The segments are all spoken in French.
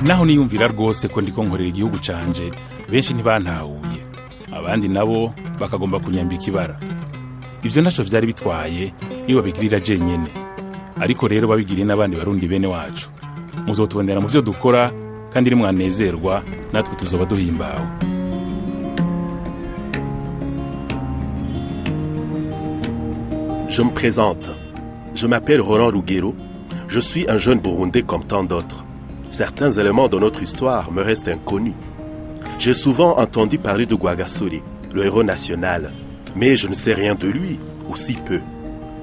naho niyumvira rwose ko ndiko nkorera igihugu canje benshi ntibantahuye abandi nabo bakagomba kunyambika ibara ivyo ntaco vyari bitwaye iyo babigirira jenyene ariko rero babigiriye n'abandi barundi bene wacu muzotubonera mu vyo dukora kandi iri mwanezerwa natwe tuzoba duhimbawe. Je me présente. Je m'appelle Roland Ruggiero. Je suis un jeune Burundais comme tant d'autres. Certains éléments de notre histoire me restent inconnus. J'ai souvent entendu parler de Rwagasore, le héros national, mais je ne sais rien de lui, ou si peu.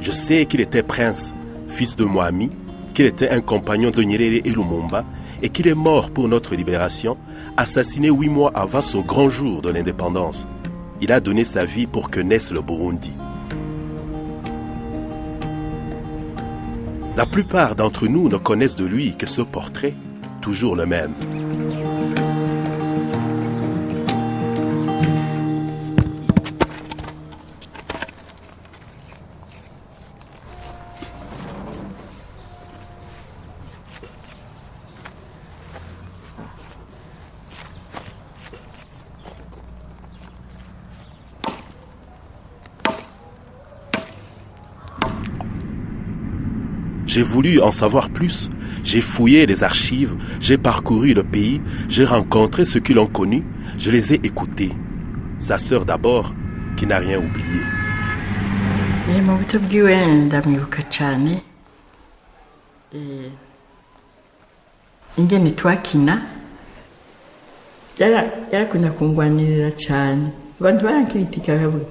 Je sais qu'il était prince, fils de Mwami, qu'il était un compagnon de Nyerere et Lumumba, et qu'il est mort pour notre libération, assassiné 8 mois avant son grand jour de l'indépendance. Il a donné sa vie pour que naisse le Burundi. La plupart d'entre nous ne connaissent de lui que ce portrait, toujours le même. J'ai voulu en savoir plus. J'ai fouillé les archives, j'ai parcouru le pays, j'ai rencontré ceux qui l'ont connu, je les ai écoutés. Sa sœur d'abord, qui n'a rien oublié. Mu buto bwiwe ndamwibuka cyane ingene twakina yarakunda kungwanirira cyane abantu barankritika bavuga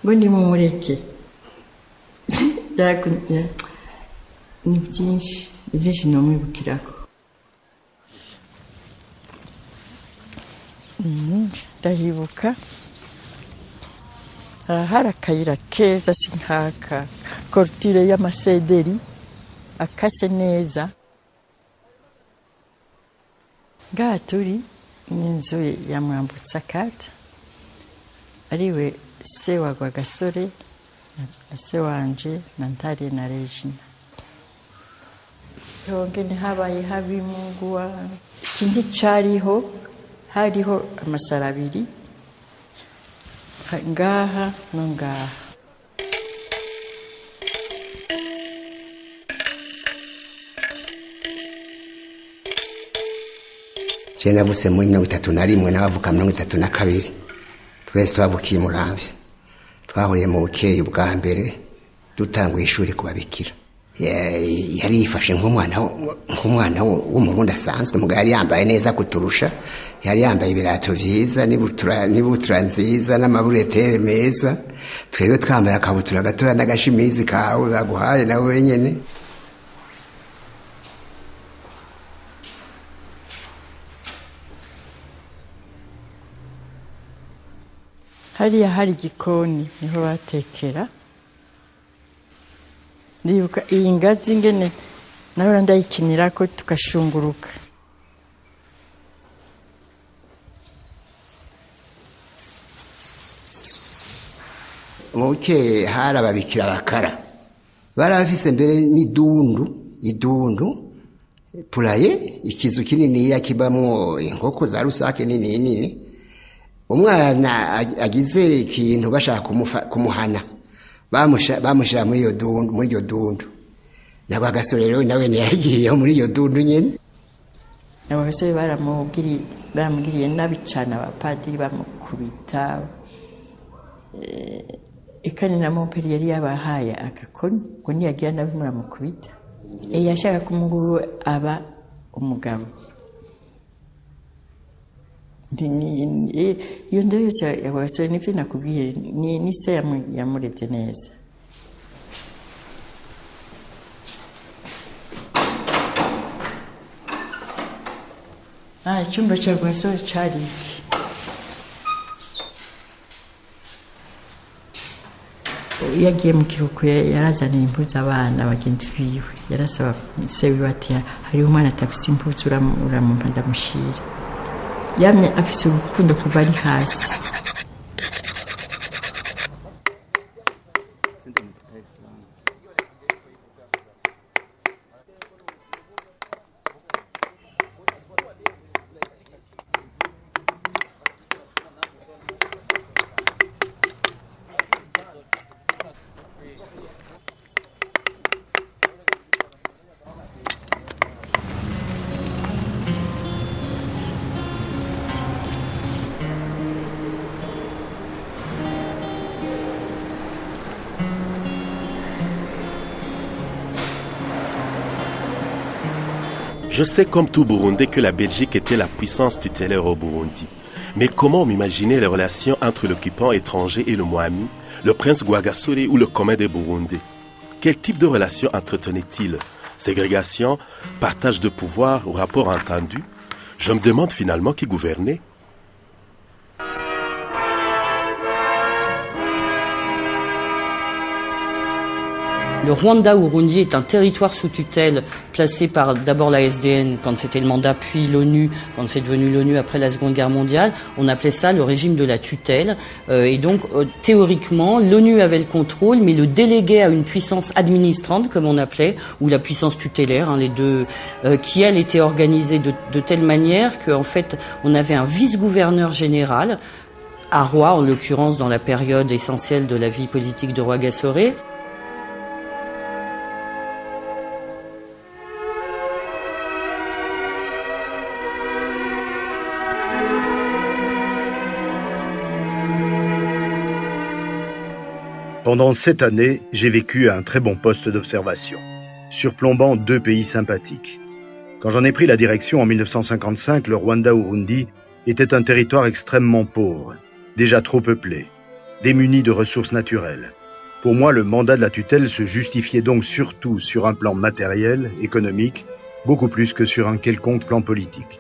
ngo ndi mu mureke yarakunda ni byinshi nomwibukirako ndahibuka hari akayira keza si nkaka korutire y'amasederi akase neza ngaha turi n'inzu ya Mwambutsa-Kata ariwe se wa Rwagasore na se wanje na Ntare na Regina. Yongene habaye habimugwa ikindi cariho hariho amasara abiri ngaha no ngaha. Chena buse muri 31 n'abavuka 32 twese twabukiye Muramvya twahuriye mu bukeyi bwa mbere dutanguye ishuri kubabikira. Yari yifashe nk'umwana w'umurundi asanzwe muga yari yambaye neza kuturusha yari yambaye ibirato vyiza n'ibutura nziza n'amaburetere meza twebwe twambaye akabutura gatoya n'agashimizi kawe baguhaye nawe wenyene. Hariya hari igikoni niho batekera. Ndibuka iyi ngazi ngene nawe ndayikinirako tukashunguruka. Muke hari ababikira bakara barafise mbere idundu pulaye ikizu kinini yakibamwo inkoko za rusake nini umwana agize ikintu bashaka kumuhana bamushira muri iyo dundu na Rwagasore rero nawe yagiye muri iyo dundu nyene. Abasore baramugiriye nabi cyane abapadiri bamukubita ikani na Montpellier yari yabahaye agakoni ngo niyagira nabi muramukubita yashaka ko umuguru aba umugabo. Iyo ndero yose yabasore n'ivyo nakubwiye ni se yamureze neza. Icyumba cya Rwasore cari iyo agiye mu kiruhuko yarazaniye impuzu abana bagenzi biwe, yarasaba se wiwe ati hariho umwana atafise impuzu uramumpa ndamushira. Yamye afise urukundo kuva ari hasi. Je sais comme tout Burundais que la Belgique était la puissance tutélaire au Burundi. Mais comment m'imaginer les relations entre l'occupant étranger et le Mwami, le prince Rwagasore ou le commun des Burundais? Quel type de relations entretenait-il? Ségrégation, partage de pouvoir ou rapport entendu? Je me demande finalement qui gouvernait. Le Rwanda-Urundi est un territoire sous tutelle placé par d'abord la SDN quand c'était le mandat, puis l'ONU quand c'est devenu l'ONU après la Seconde Guerre mondiale. On appelait ça le régime de la tutelle. Et donc théoriquement, l'ONU avait le contrôle, mais le délégué à une puissance administrante, comme on appelait, ou la puissance tutélaire, les deux, qui elle était organisée de telle manière qu'en fait on avait un vice-gouverneur général à Roi, en l'occurrence dans la période essentielle de la vie politique de Rwagasore. Pendant 7 années, j'ai vécu à un très bon poste d'observation, surplombant 2 pays sympathiques. Quand j'en ai pris la direction en 1955, le Rwanda-Urundi était un territoire extrêmement pauvre, déjà trop peuplé, démuni de ressources naturelles. Pour moi, le mandat de la tutelle se justifiait donc surtout sur un plan matériel, économique, beaucoup plus que sur un quelconque plan politique.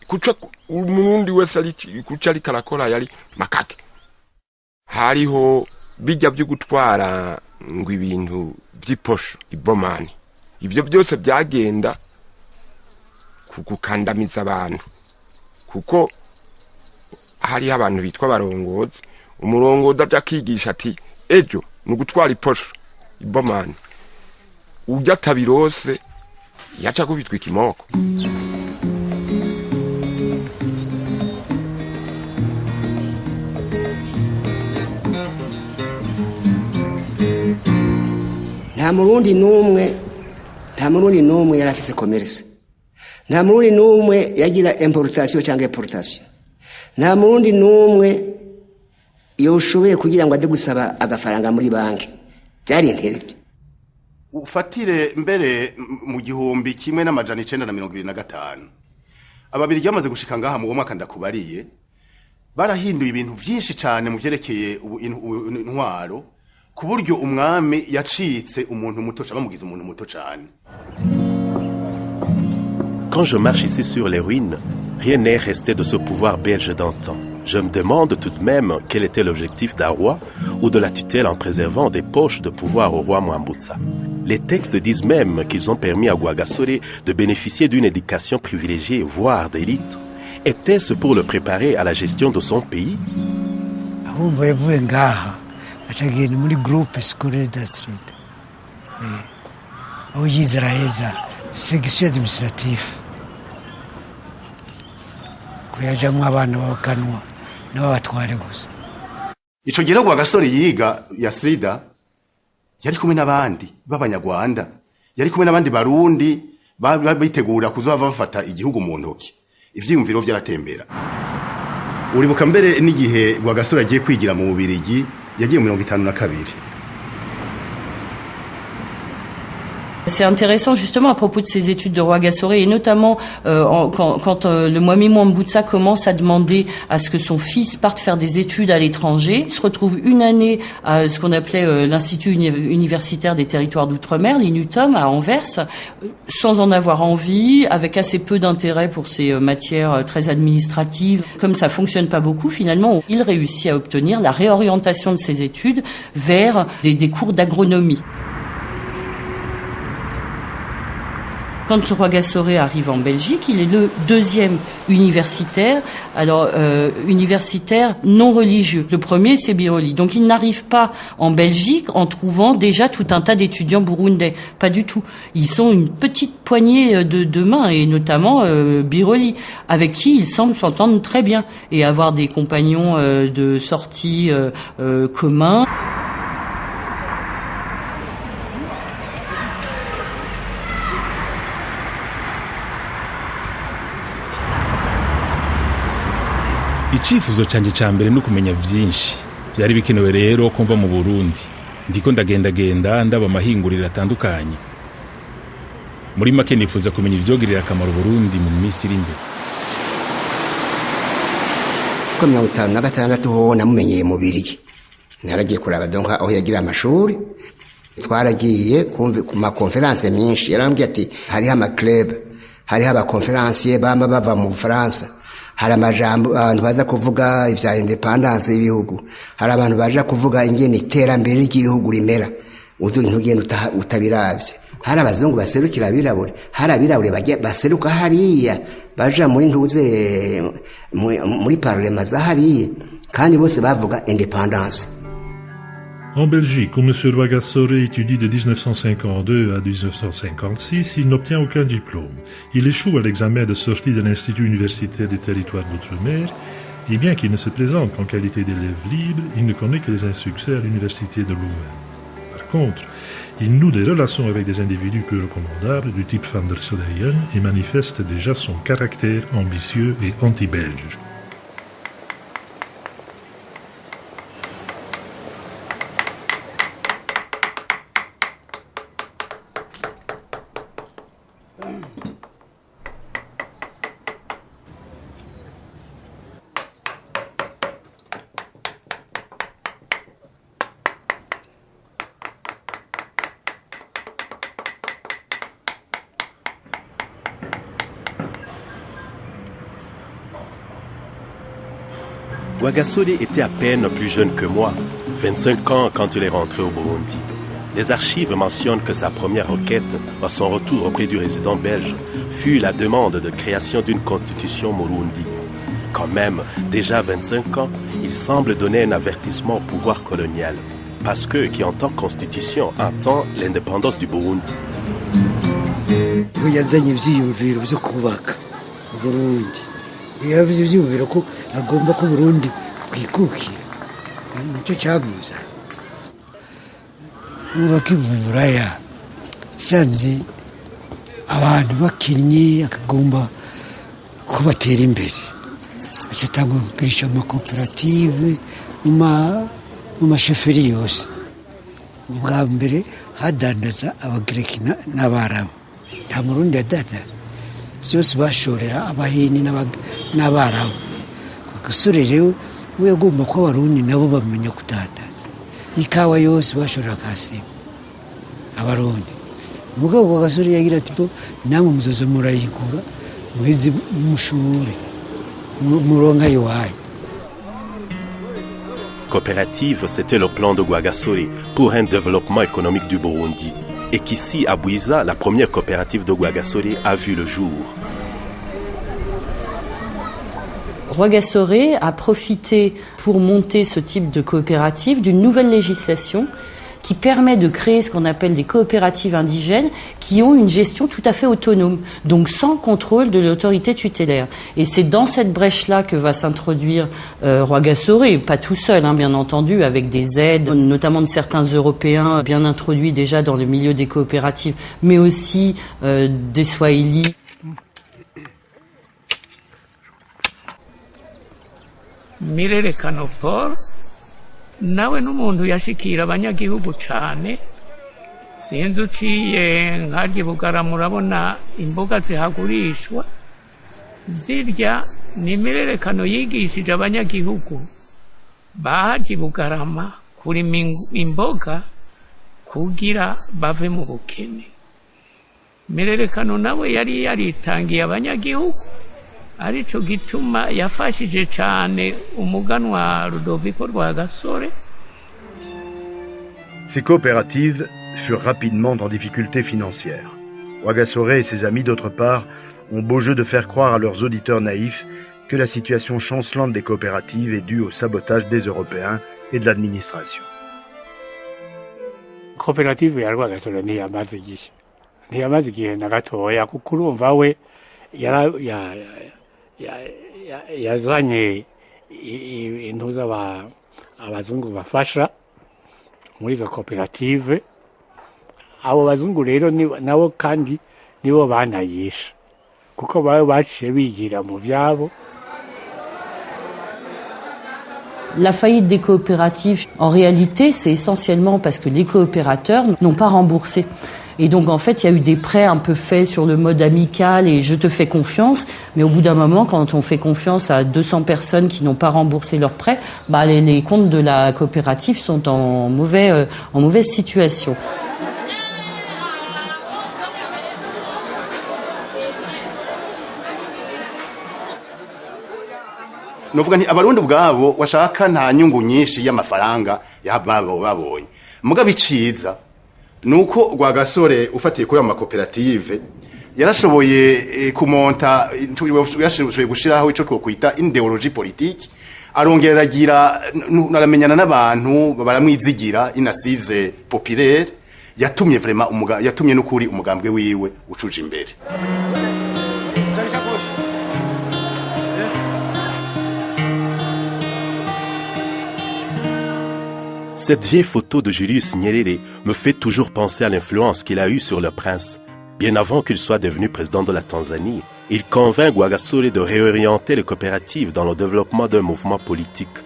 Kucha umurundi wese kucha ari karakora yari makake hariho bijya byo gutwara ngo ibintu by'iposho ibomani ibyo byose byagenda kugukandamiza abantu kuko hari abantu bitwa barongozi umurongozi ajakigisha ati ejo no gutwara iposho ibomani ujya tabirose yaca kubitwa ikimoko. nta murundi numwe yarafise commerce, nta murundi numwe yagira importation cyangwa exportation, nta murundi numwe yoshoboye kugira ngo ade gusaba agafaranga muri banki. Byari intereke. Ufatire mbere mu 1925 ababiri ryamaze gushika ngaha mu mwaka ndakubariye barahinduye ibintu byinshi cyane mu byerekeye intwaro ku buryo umwami yacitse umuntu muto cyangwa mugize umuntu muto cyane. Quand je marche ici sur les ruines, rien n'est resté de ce pouvoir belge d'antan. Je me demande tout de même quel était l'objectif d'un roi ou de la tutelle en préservant des poches de pouvoir au roi Mwambutsa. Les textes disent même qu'ils ont permis à Rwagasore de bénéficier d'une éducation privilégiée, voire d'élite. Était-ce pour le préparer à la gestion de son pays? achagiye muri groupe scolaire d'Astrid aho yizeraheza section administrative kuyajamwe abana bakanwa n'abatware gusa. Ico gihe Rwagasore yiga ya Strida yari kumwe n'abandi b'abanyarwanda, yari kumwe n'abandi barundi bitegura kuzova bafata igihugu mu ntoki. Ivyiyumviro vyaratembera. Uribuka mbere n'igihe Rwagasore agiye kwigira mu Bubiligi yagiye mu 52. C'est intéressant justement à propos de ces études de Rwagasore et notamment quand le Mwami Mwambutsa commence à demander à ce que son fils parte faire des études à l'étranger, il se retrouve une année à ce qu'on appelait l'Institut universitaire des territoires d'outre-mer, l'INUTOM à Anvers, sans en avoir envie, avec assez peu d'intérêt pour ces matières très administratives. Comme ça fonctionne pas beaucoup, finalement, il réussit à obtenir la réorientation de ses études vers des cours d'agronomie. Quand Rwagasore arrive en Belgique, il est le deuxième universitaire, universitaire non religieux. Le premier, c'est Biroli. Donc il n'arrive pas en Belgique en trouvant déjà tout un tas d'étudiants burundais. Pas du tout. Ils sont une petite poignée de mains, et notamment Biroli, avec qui il semble s'entendre très bien et avoir des compagnons de sortie communs. icifuzo canje ca mbere no kumenya vyinshi byari bikenewe rero ko mva mu Burundi ndiko ndagendagenda ndaba amahinguriro atandukanye. Muri make nifuza kumenya ivyogirira akamaro Burundi mu minsi iri imbere. Ko 56 ho namumenyeye mu Birigi, naragiye kuraba donka aho yagira amashuri, twaragiye ku ma conference myinshi. Yarambwiye ati hariho ama club, hariho aba conferencier bamba bava mu France, hari amajambo abantu baza kuvuga ivya independence y'ibihugu, hari abantu baje kuvuga ingene iterambere ry'igihugu rimera, ntugenda utabiravye. Hari abazungu baserukira abirabure, hari abirabure baseruka hariya baja muri ntuze muri parlement za hariya, kandi bose bavuga independence. En Belgique, où M. Rwagasore étudie de 1952 à 1956, il n'obtient aucun diplôme. Il échoue à l'examen de sortie de l'Institut universitaire des territoires d'outre-mer, et bien qu'il ne se présente qu'en qualité d'élève libre, il ne connaît que les insuccès à l'université de Louvain. Par contre, il noue des relations avec des individus peu recommandables du type Van der Soleyen et manifeste déjà son caractère ambitieux et anti-belge. Rwagasore était à peine plus jeune que moi, 25 ans quand il est rentré au Burundi. Les archives mentionnent que sa première requête, à son retour auprès du résident belge, fut la demande de création d'une constitution Murundi. Quand même, déjà 25 ans, il semble donner un avertissement au pouvoir colonial, parce que qui entend constitution entend l'indépendance du Burundi. yaravuze ibyumviro ko agomba ko Burundi bwikukira, nicyo cyamuza bakivuraya sanze abantu bakinnye akagomba kubatera imbere, acatanga kugirisha amakoperative mu masheferi yose. Ubwa mbere hadandaza abagreki n'abarabu, nta Murundi yadandaza, byose bashorera abahini n'abarabu. Agasore rero we yagomba ko Abarundi nabo bamenya kudandaza ikawa yose bashorera Kasimo Abarundi. Mugabo agasore yagira ati bo namwe muzoza murayigura muhizi mushure muronga iwayo. Coopérative, c'était le plan de Rwagasore pour un développement économique du Burundi. Et qu'ici, à Bwiza, la première coopérative de Rwagasore a vu le jour. Rwagasore a profité pour monter ce type de coopérative d'une nouvelle législation qui permet de créer ce qu'on appelle des coopératives indigènes qui ont une gestion tout à fait autonome, donc sans contrôle de l'autorité tutélaire. Et c'est dans cette brèche-là que va s'introduire Rwagasore, pas tout seul, bien entendu, avec des aides, notamment de certains Européens bien introduits déjà dans le milieu des coopératives, mais aussi des Swahili. Mirerekano Paul nawe n'umuntu yashikira abanyagihugu cane. Sinzi uciye nkarya Bugarama murabona imboga zihagurishwa, zirya ni imirerekano yigishije abanyagihugu baharya Bugarama kurima imboga kugira bave mu bukene. Imirerekano nawe yari yaritangiye abanyagihugu, arico gituma yafashije cane umuganwa Rudoviko Rwagasore. Ces coopératives furent rapidement en difficulté financière. Rwagasore et ses amis, d'autre part, ont beau jeu de faire croire à leurs auditeurs naïfs que la situation chancelante des coopératives est due au sabotage des Européens et de l'administration. Koperative ya Rwagasore ntiyamaze igihe na gatoya kuko urumva we yazanye intuza abazungu bafasha muri izo koperative. Abo bazungu rero nabo kandi nibo banayisha kuko bawe baciye bigira mu vyabo. La faillite des coopératives, en réalité, c'est essentiellement parce que les coopérateurs n'ont pas remboursé. Et donc, en fait, il y a eu des prêts un peu faits sur le mode amical et je te fais confiance. Mais au bout d'un moment, quand on fait confiance à 200 personnes qui n'ont pas remboursé leurs prêts, les comptes de la coopérative sont en mauvaise situation. Novuga nti abarundi ubwabo washaka nta nyungu nyinshi y'amafaranga y'ababo babonye. Muga biciza nuko Rwagasore ufatiye kuri amakoperative yarashoboye kumonta, yashoboye gushiraho ico twokwita ideologie politique, arongera agira naramenyana n'abantu baramwizigira, inasize populaire, yatumye vraiment yatumye n'ukuri umugambwe wiwe ucuje imbere. Cette vieille photo de Julius Nyerere me fait toujours penser à l'influence qu'il a eue sur le prince. Bien avant qu'il soit devenu président de la Tanzanie, il convainc Rwagasore de réorienter les coopératives dans le développement d'un mouvement politique.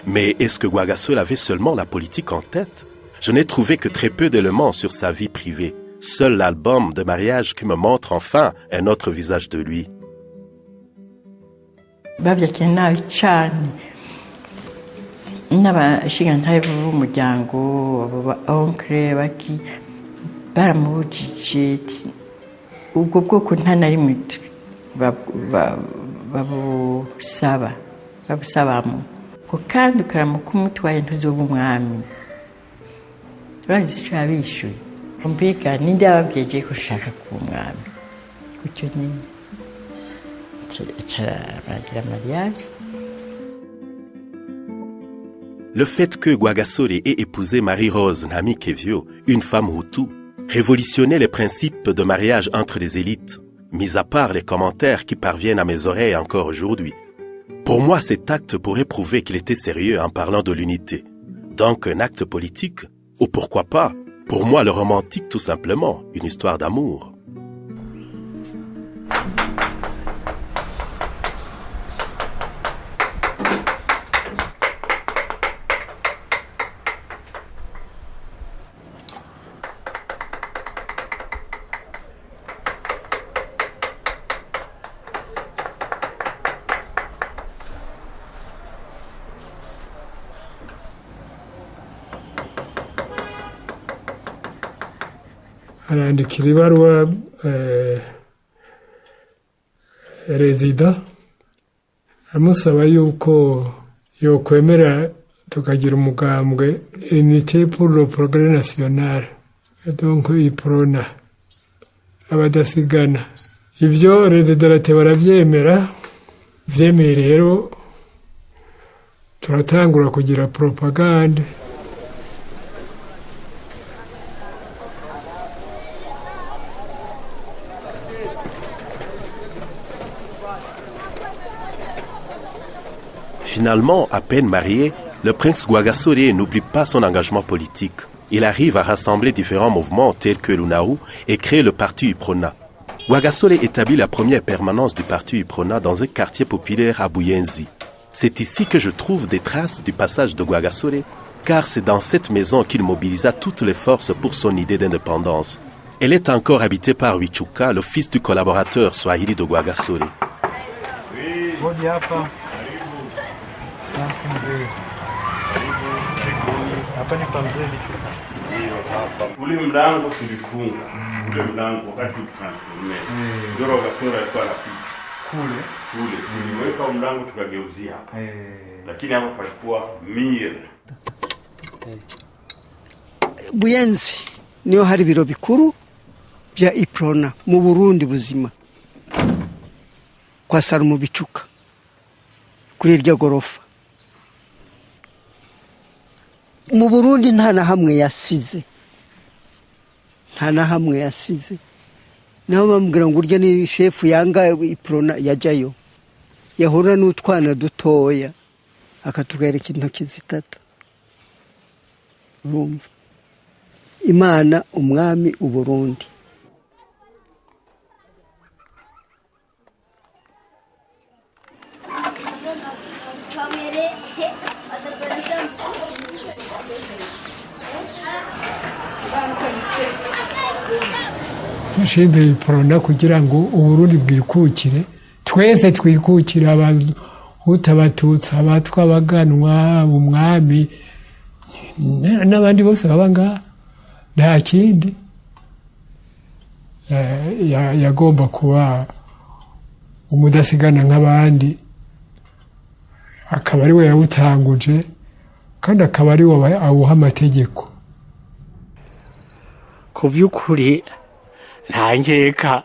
Mais est-ce que Rwagasore avait seulement la politique en tête? Je n'ai trouvé que très peu d'éléments sur sa vie privée. Seul l'album de mariage qui me montre enfin un autre visage de lui. N'abashingantahe b'umuryango onkle baki baramubujije ubwo bwoko nta na rimwe babusabamo ko kandi ukaramuka umutwaye ntuzoba umwami. Urazi ico yabishuye mbega ninde yababwiye ko ushaka kuba umwami gutyo nyine baragira mariage. Le fait que Rwagasore ait épousé Marie-Rose Nhamikevio, une femme Hutu, révolutionnait les principes de mariage entre les élites, mis à part les commentaires qui parviennent à mes oreilles encore aujourd'hui. Pour moi, cet acte pourrait prouver qu'il était sérieux en parlant de l'unité. Donc un acte politique, ou pourquoi pas, pour moi le romantique tout simplement, une histoire d'amour. arandikira ibaruwa rezida amusaba yuko yokwemera tukagira umugambwe Unité pour le Progrès National, donc iprona abadasigana. Ivyo rezida rate baravyemera, vyemeye rero turatangura kugira propagande. Finalement, à peine marié, le prince Rwagasore n'oublie pas son engagement politique. Il arrive à rassembler différents mouvements tels que l'UNAU et crée le parti UPRONA. Rwagasore établit la première permanence du parti UPRONA dans un quartier populaire à Buyenzi. C'est ici que je trouve des traces du passage de Rwagasore car c'est dans cette maison qu'il mobilisa toutes les forces pour son idée d'indépendance. Elle est encore habitée par Wichuka, le fils du collaborateur Swahili de Rwagasore. Ule mlango tulifunga, ule mlango wakati tulitransforme. Ndio Rwagasore alikuwa anapita. Kule tuliweka mlango tukageuzia hapa. Lakini hapa palikuwa mir. Buyenzi niyo hari biro bikuru bya Iprona mu Burundi buzima. Kwa Salumu Bicuka kuri irya gorofa. Mu Burundi nta na hamwe yasize. Naho bamubwira ngo urya ni chef yanga Iprona yajyayo. Yahura n'utwana dutoya akatugereka intoki zitatu. Urumva. Imana umwami uburundi. Mushinze Iprona kugira ngo Uburundi bwikukire, twese twikukira, abahutu, abatutsi, abatwa, abaganwa, umwami n'abandi bose babanga. Nta kindi yagomba kuba umudasigana nk'abandi, akaba ari we yawutanguje kandi akaba ari we awuha amategeko. Ku by'ukuri nta nkeka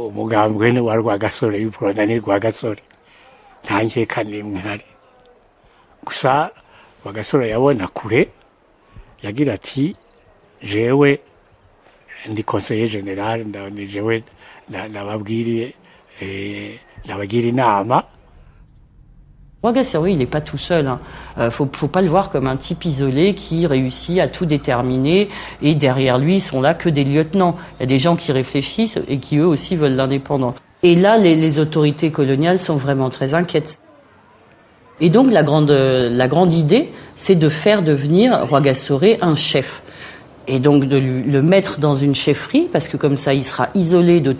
umugambwe wa Rwagasore y'Iprona ni Rwagasore, nta nkeka n'imwe hari. Gusa Rwagasore yabona kure, yagira ati jewe ndi conseiller général, ndabona jewe nabagira inama. Rwagasore, il n'est pas tout seul. Faut pas le voir comme un type isolé qui réussit à tout déterminer et derrière lui, ils sont là que des lieutenants. Il y a des gens qui réfléchissent et qui eux aussi veulent l'indépendance. Et là, les autorités coloniales sont vraiment très inquiètes. Et donc la grande idée, c'est de faire devenir Rwagasore un chef. Et donc de le mettre dans une chefferie, parce que comme ça il sera isolé de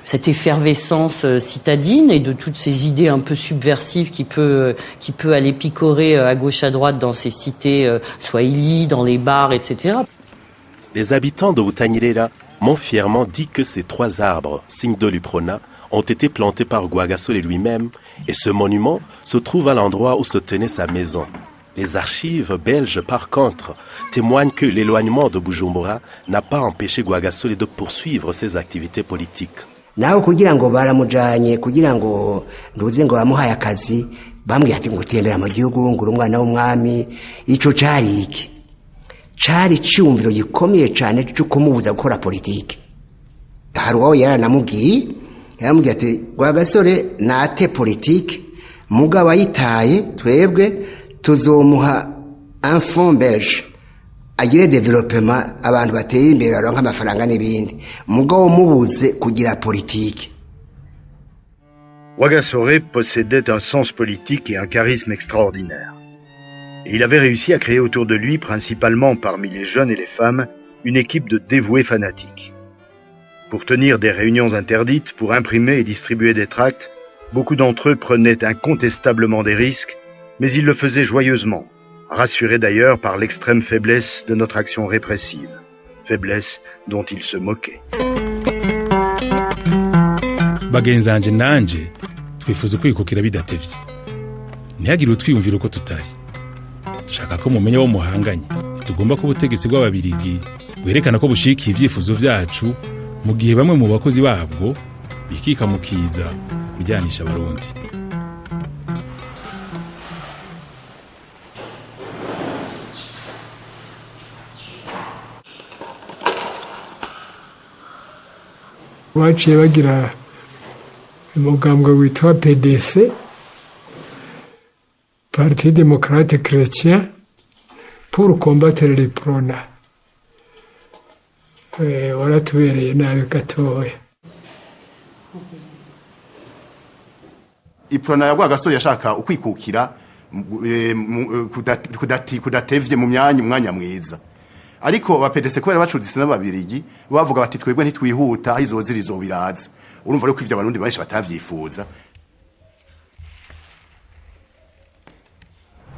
cette effervescence citadine et de toutes ces idées un peu subversives qui peut aller picorer à gauche à droite dans ces cités swahili, dans les bars, etc. Les habitants de Butanyerera m'ont fièrement dit que ces 3 arbres, signe de l'Iprona, ont été plantés par Rwagasore lui-même, et ce monument se trouve à l'endroit où se tenait sa maison. Les archives belges, par contre, témoignent que l'éloignement de Bujumbura n'a pas empêché Rwagasore de poursuivre ses activités politiques. Naho kugira ngo baramujanye kugira ngo nduze ngo bamuhaye akazi bambwiye ati ngo tembera mu gihugu ngo umwana w'umwami, ico cari iki? Cari cyumviro gikomeye cyane cyo kumubuza gukora politiki. Hari uwo yaramubwiye ati Rwagasore nate politiki mugabo ayitaye twebwe tuzomuha un fonds belge agire développement abantu bateye imbere baronka amafaranga n'ibindi mugabo mubuze kugira politique. Rwagasore possédait un sens politique et un charisme extraordinaire. Et il avait réussi à créer autour de lui, principalement parmi les jeunes et les femmes, une équipe de dévoués fanatiques. Pour tenir des réunions interdites, pour imprimer et distribuer des tracts, beaucoup d'entre eux prenaient incontestablement des risques, mais ils le faisaient joyeusement, rassurés d'ailleurs par l'extrême faiblesse de notre action répressive, faiblesse dont ils se moquaient. Bagenzanje nanje twifuza kwikukira bidatevye. Ntihagire utwiyumvira uko tutari. Dushaka ko mumenya wo muhanganye. Tugomba ko ubutegetsi bw'ababirigi werekana ko bushika ivyifuzo vyacu mu gihe bamwe mu bakozi babwo bikika mukiza kujyanisha abarundi. Baciye bagira umugambwe witwa PDC, Parti démocrate chrétien, pour combattre l'Iprona. Waratubereye nabi gatoya. Iprona ya Rwagasore yashaka ukwikukira kudatevye mu mwanya mwiza. Ariko abapedese kubera bacuditse n'ababirigi bavuga bati twebwe ntitwihuta aho izozira izobiraza. Urumva rero ko ivyo abarundi benshi batavyifuza.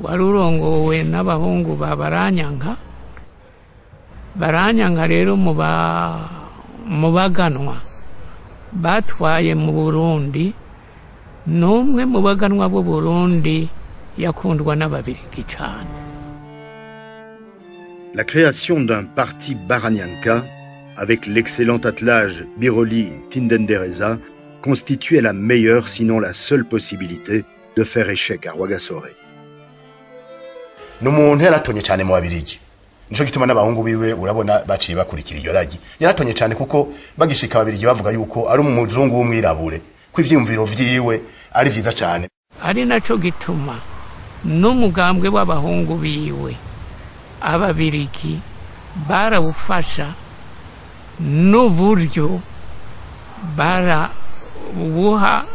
Warurongowe n'abahungu ba Baranyanka. Baranyanka rero mu baganwa batwaye mu Burundi, n'umwe mu baganwa b'u Burundi yakundwa n'ababirigi cyane. La création d'un parti Baranyanka, avec l'excellent attelage Biroli-Tindendereza, constituait la meilleure, sinon la seule possibilité de faire échec à Rwagasore. N'umuntu yaratonye cyane mu babirigi. Nico gituma n'abahungu biwe urabona baciye bakurikira iyo ragi. Yaratonye cyane kuko bagishika ababirigi bavuga yuko ari umuzungu w'umwirabure, ko ivyumviro vyiwe ari vyiza cyane. Ari naco gituma n'umugambwe w'abahungu biwe ababirigi barawufasha n'uburyo barawuha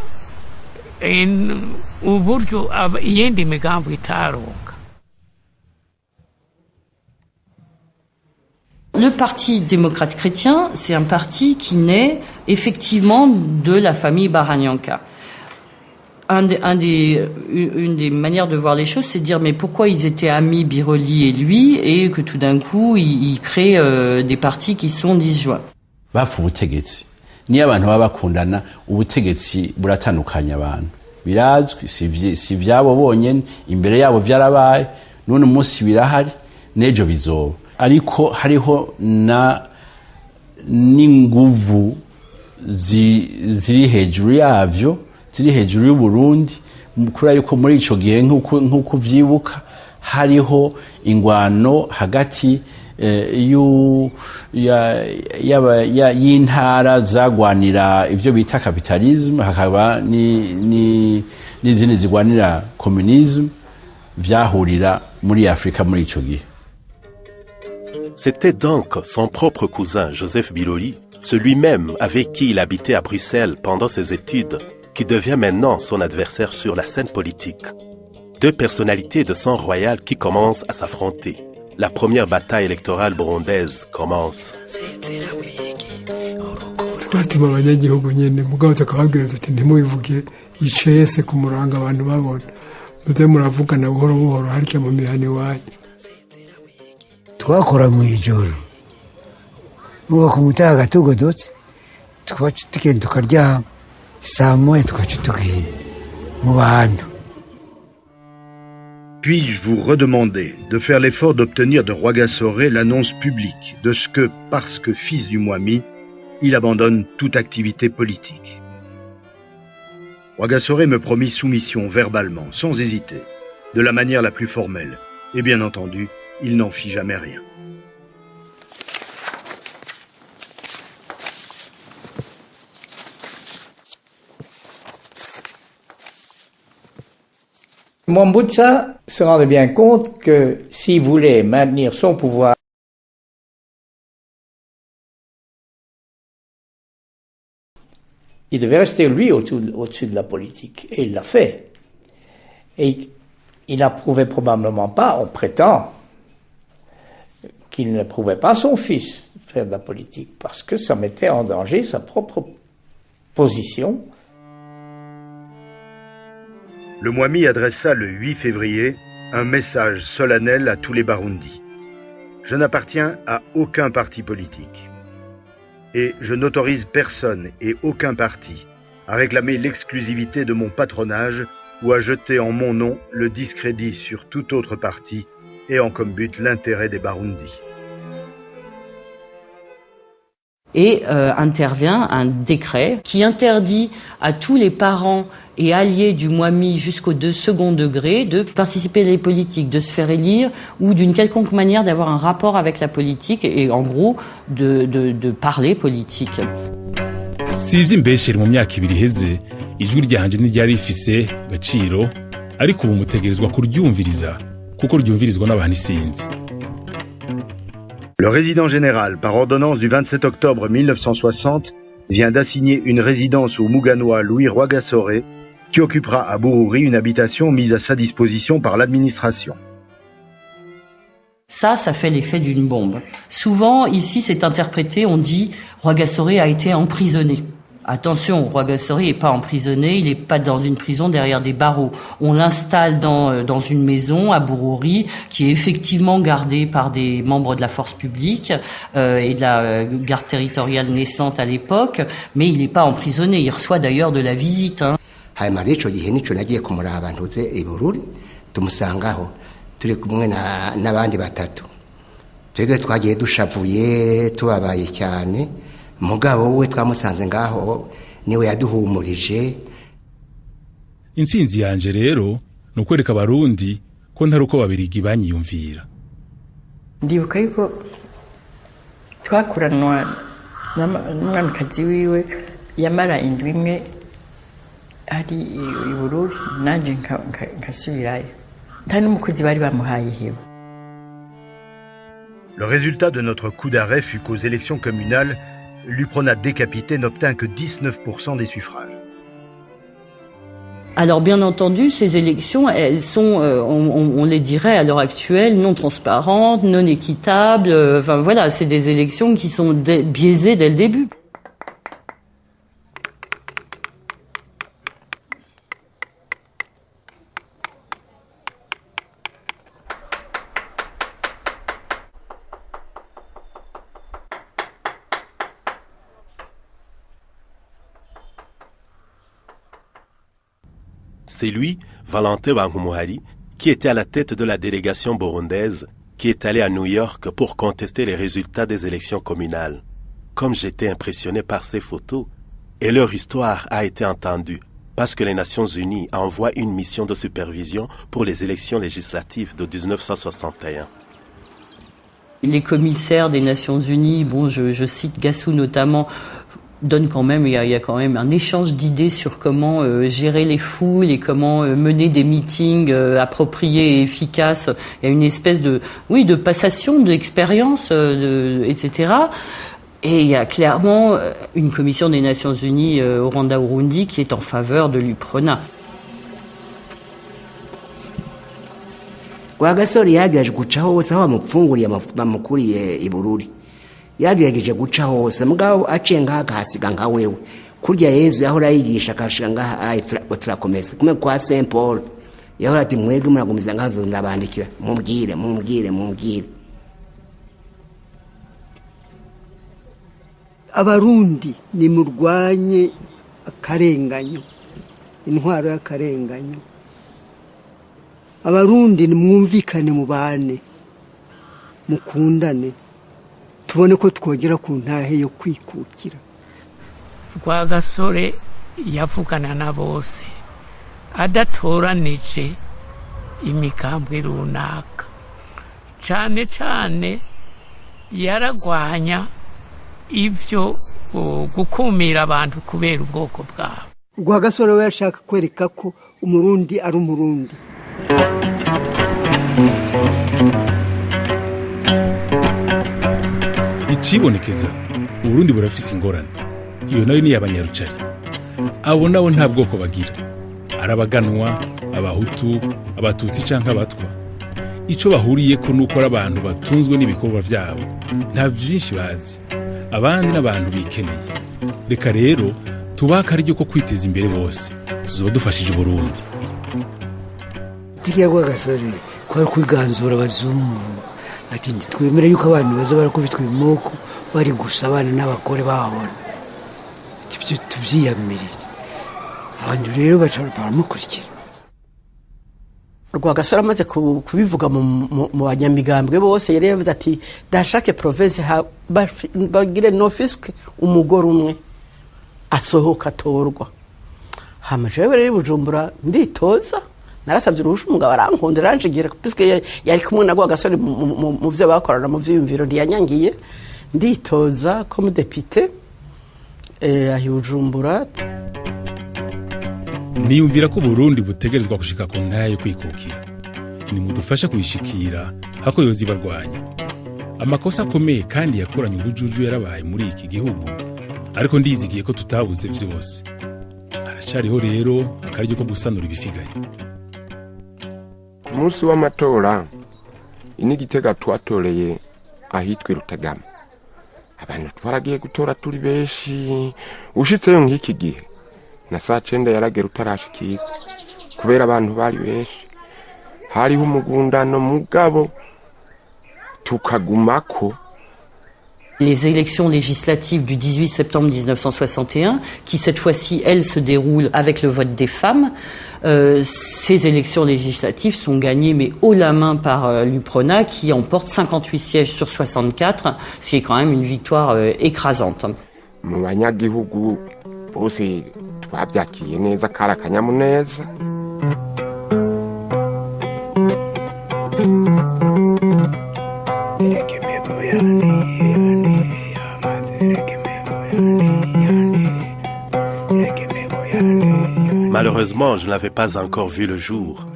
uburyo iyindi migambo itaronka. Le Parti démocrate chrétien, c'est un parti qui naît effectivement de la famille Baranyanka. Une des manières de voir les choses, c'est de dire mais pourquoi ils étaient amis Biroli et lui, et que tout d'un coup ils créent des partis qui sont disjoints. Bapfa ubutegetsi niyo abantu baba bakundana, ubutegetsi buratandukanya abantu, birazwi, si vyabo bonyene, imbere yabo vyarabaye, none umunsi birahari, nejo bizoba. Ariko hariho n'inguvu ziri hejuru yavyo, ziri hejuru y'Uburundi, kubera yuko muri ico gihe nk'uko vyibuka hariho ingwano hagati y'intara zagwanira ivyo bita capitalisme, hakaba n'izindi zigwanira communisme, vyahurira muri Afrika muri ico gihe. C'était donc son propre cousin, Joseph Biroli, celui-même avec qui il habitait à Bruxelles pendant ses études, qui devient maintenant son adversaire sur la scène politique. Deux personnalités de sang royal qui commencent à s'affronter. La première bataille électorale burundaise commence. twatuma abanyagihugu nyene mugabo tukababwira tuti ntimubivuge yicaye yese ku murango abantu babona, muze muravugana buhoro buhoro harya mu mihani wanyu. Twakora mu ijoro nuko ku mutaga gatugodotse twacu tugenda tukaryama saa moya tukaca tugenda mu bantu. Puis-je vous redemander de faire l'effort d'obtenir de Rwagasore l'annonce publique de ce que, parce que fils du Mwami, il abandonne toute activité politique. Rwagasore me promit soumission verbalement, sans hésiter, de la manière la plus formelle, et bien entendu, il n'en fit jamais rien. Mwambutsa se rendait bien compte que s'il voulait maintenir son pouvoir, il devait rester lui au-dessus de la politique. Et il l'a fait. Et il n'approuvait probablement pas, on prétend, qu'il n'approuvait pas son fils faire de la politique, parce que ça mettait en danger sa propre position. Le Mwami adressa le 8 février un message solennel à tous les Barundis. Je n'appartiens à aucun parti politique. Et je n'autorise personne et aucun parti à réclamer l'exclusivité de mon patronage ou à jeter en mon nom le discrédit sur tout autre parti ayant comme but l'intérêt des Barundis. Et intervient un décret qui interdit à tous les parents et alliés du Mwami jusqu'au second degré de participer à les politiques, de se faire élire ou d'une quelconque manière d'avoir un rapport avec la politique et en gros de parler politique. Sivye imbeshere mu myaka ibiri iheze ijwi ryanje ntiryari rifise gaciro, ariko ubu mutegerezwa kuryumviriza kuko ryumvirizwa n'abantu isinzi. Le résident général, par ordonnance du 27 octobre 1960, vient d'assigner une résidence au Muganwa Louis Rwagasore qui occupera à Bururi une habitation mise à sa disposition par l'administration. Ça fait l'effet d'une bombe. Souvent, ici, c'est interprété, on dit Rwagasore a été emprisonné. Attention, Rwagasore n'est pas emprisonné, il n'est pas dans une prison derrière des barreaux. On l'installe dans une maison à Bururi qui est effectivement gardée par des membres de la force publique et de la garde territoriale naissante à l'époque, mais il n'est pas emprisonné, il reçoit d'ailleurs de la visite. hanyuma rero ico gihe nico nagiye kumuraba ntuze i Bururi tumusangaho turi kumwe n'abandi batatu twebwe twagiye dushavuye tubabaye cyane mugabo we twamusanze ngaho niwe yaduhumurije. Intsinzi yanje rero nukwereka abarundi ko ntari uko babirigi banyiyumvira. Ndibuka yuko twakuranwa n'umwamikazi wiwe yamara indwi imwe ari i Bururi nanje nkasubirayo nta n'umukozi bari bamuhaye hewe. Le résultat de notre coup d'arrêt fut qu'aux élections communales, l'UPRONA décapité n'obtint que 19% des suffrages. Alors bien entendu, ces élections, elles sont, on les dirait à l'heure actuelle, non transparentes, non équitables. Enfin voilà, c'est des élections qui sont biaisées dès le début. C'est lui, Valentin Bankumuhari, qui était à la tête de la délégation burundaise qui est allée à New York pour contester les résultats des élections communales. Comme j'étais impressionné par ces photos, et leur histoire a été entendue, parce que les Nations Unies envoient une mission de supervision pour les élections législatives de 1961. Les commissaires des Nations Unies, bon, je cite Gassou notamment, donne quand même, il y a quand même un échange d'idées sur comment gérer les foules et comment mener des meetings appropriés et efficaces. Il y a une espèce de passation d'expérience, etc. Et il y a clairement une commission des Nations Unies au Rwanda-Urundi qui est en faveur de l'UPRONA. Rwagasore yagerageje guca hose aho bamupfunguriye bamukuriye i Bururi. Yagerageje guca hose mugabo aciye ngaha akahasiga nka wewe kurya Yezu yahora yigisha akashika ngaha turakomeza kumwe kwa Saint Paul yahora ati mwege muragumiza ngazo ndabandikira mumbwire. Abarundi nimurwanye akarenganyo, intwaro y'akarenganyo. Abarundi nimwumvikane mubane mukundane tubone ko twogera ku ntahe yo kwikukira. Rwagasore yavugana na bose adatoranije imikambwe runaka, cane cane yaragwanya ivyo gukumira abantu kubera ubwoko bwabo. Rwagasore we yashaka kwereka ko umurundi ari umurundi. Icibonekeza Uburundi burafise ingorane, iyo nayo ni y'abanyarucari. Abo nabo nta bwoko bagira, arabaganwa, abahutu, abatutsi canke abatwa. Ico bahuriyeko nuko ari abantu batunzwe n'ibikorwa vyabo, nta vyinshi bazi. Abandi n'abantu bikeneye. Reka rero tubaka ari ko kwiteza imbere bose, tuzoba dufashije Burundi. Tikiya Rwagasore kwari kwiganzura abazungu, ati twemere yuko abantu baza barakubitwa imoko bari gusabana n'abakore babona, ibyo tuvyiyamiriza. Abantu rero baramukurikira. Rwagasore amaze kubivuga mu banyamigambwe bose yari yavuze ati dashake province bagire no fisc umugore umwe asohoka atorwa. Hamaje rero Bujumbura nditoza narasabye uruhusha umugabo arankundira ranjigira puisque yari kumwe na Rwagasore mu vyo bakorana mu vyiyumviro ntiyanyangiye nditoza comme député ahi Bujumbura. Niyumvira ko Burundi butegerezwa gushika ku ntahe yo kwikukira. Nimudufashe kuyishikira hako yozi barwanya. Amakosa akomeye kandi yakoranye ubujuju yarabaye muri iki gihugu, ariko ndizigiye ko tutabuze vyose. haracariho rero akaryo ko gusanura ibisigaye. Ku munsi w'amatora inigitega twatoreye ahitwa Rutagama, abantu twaragiye gutora turi benshi, ushitseyo nk'iki gihe na saa 9 yaragera utarashikira kubera abantu bari benshi, hariho umugundano mugabo tukagumako. Les élections législatives du 18 septembre 1961, qui cette fois-ci, elles, se déroulent avec le vote des femmes. Ces élections législatives sont gagnées, mais haut la main par l'UPRONA, qui emporte 58 sièges sur 64, ce qui est quand même une victoire écrasante. Mu banyagihugu bose twabyakiye neza kara kanyamuneza. Malheureusement, je n'avais pas encore vu le jour.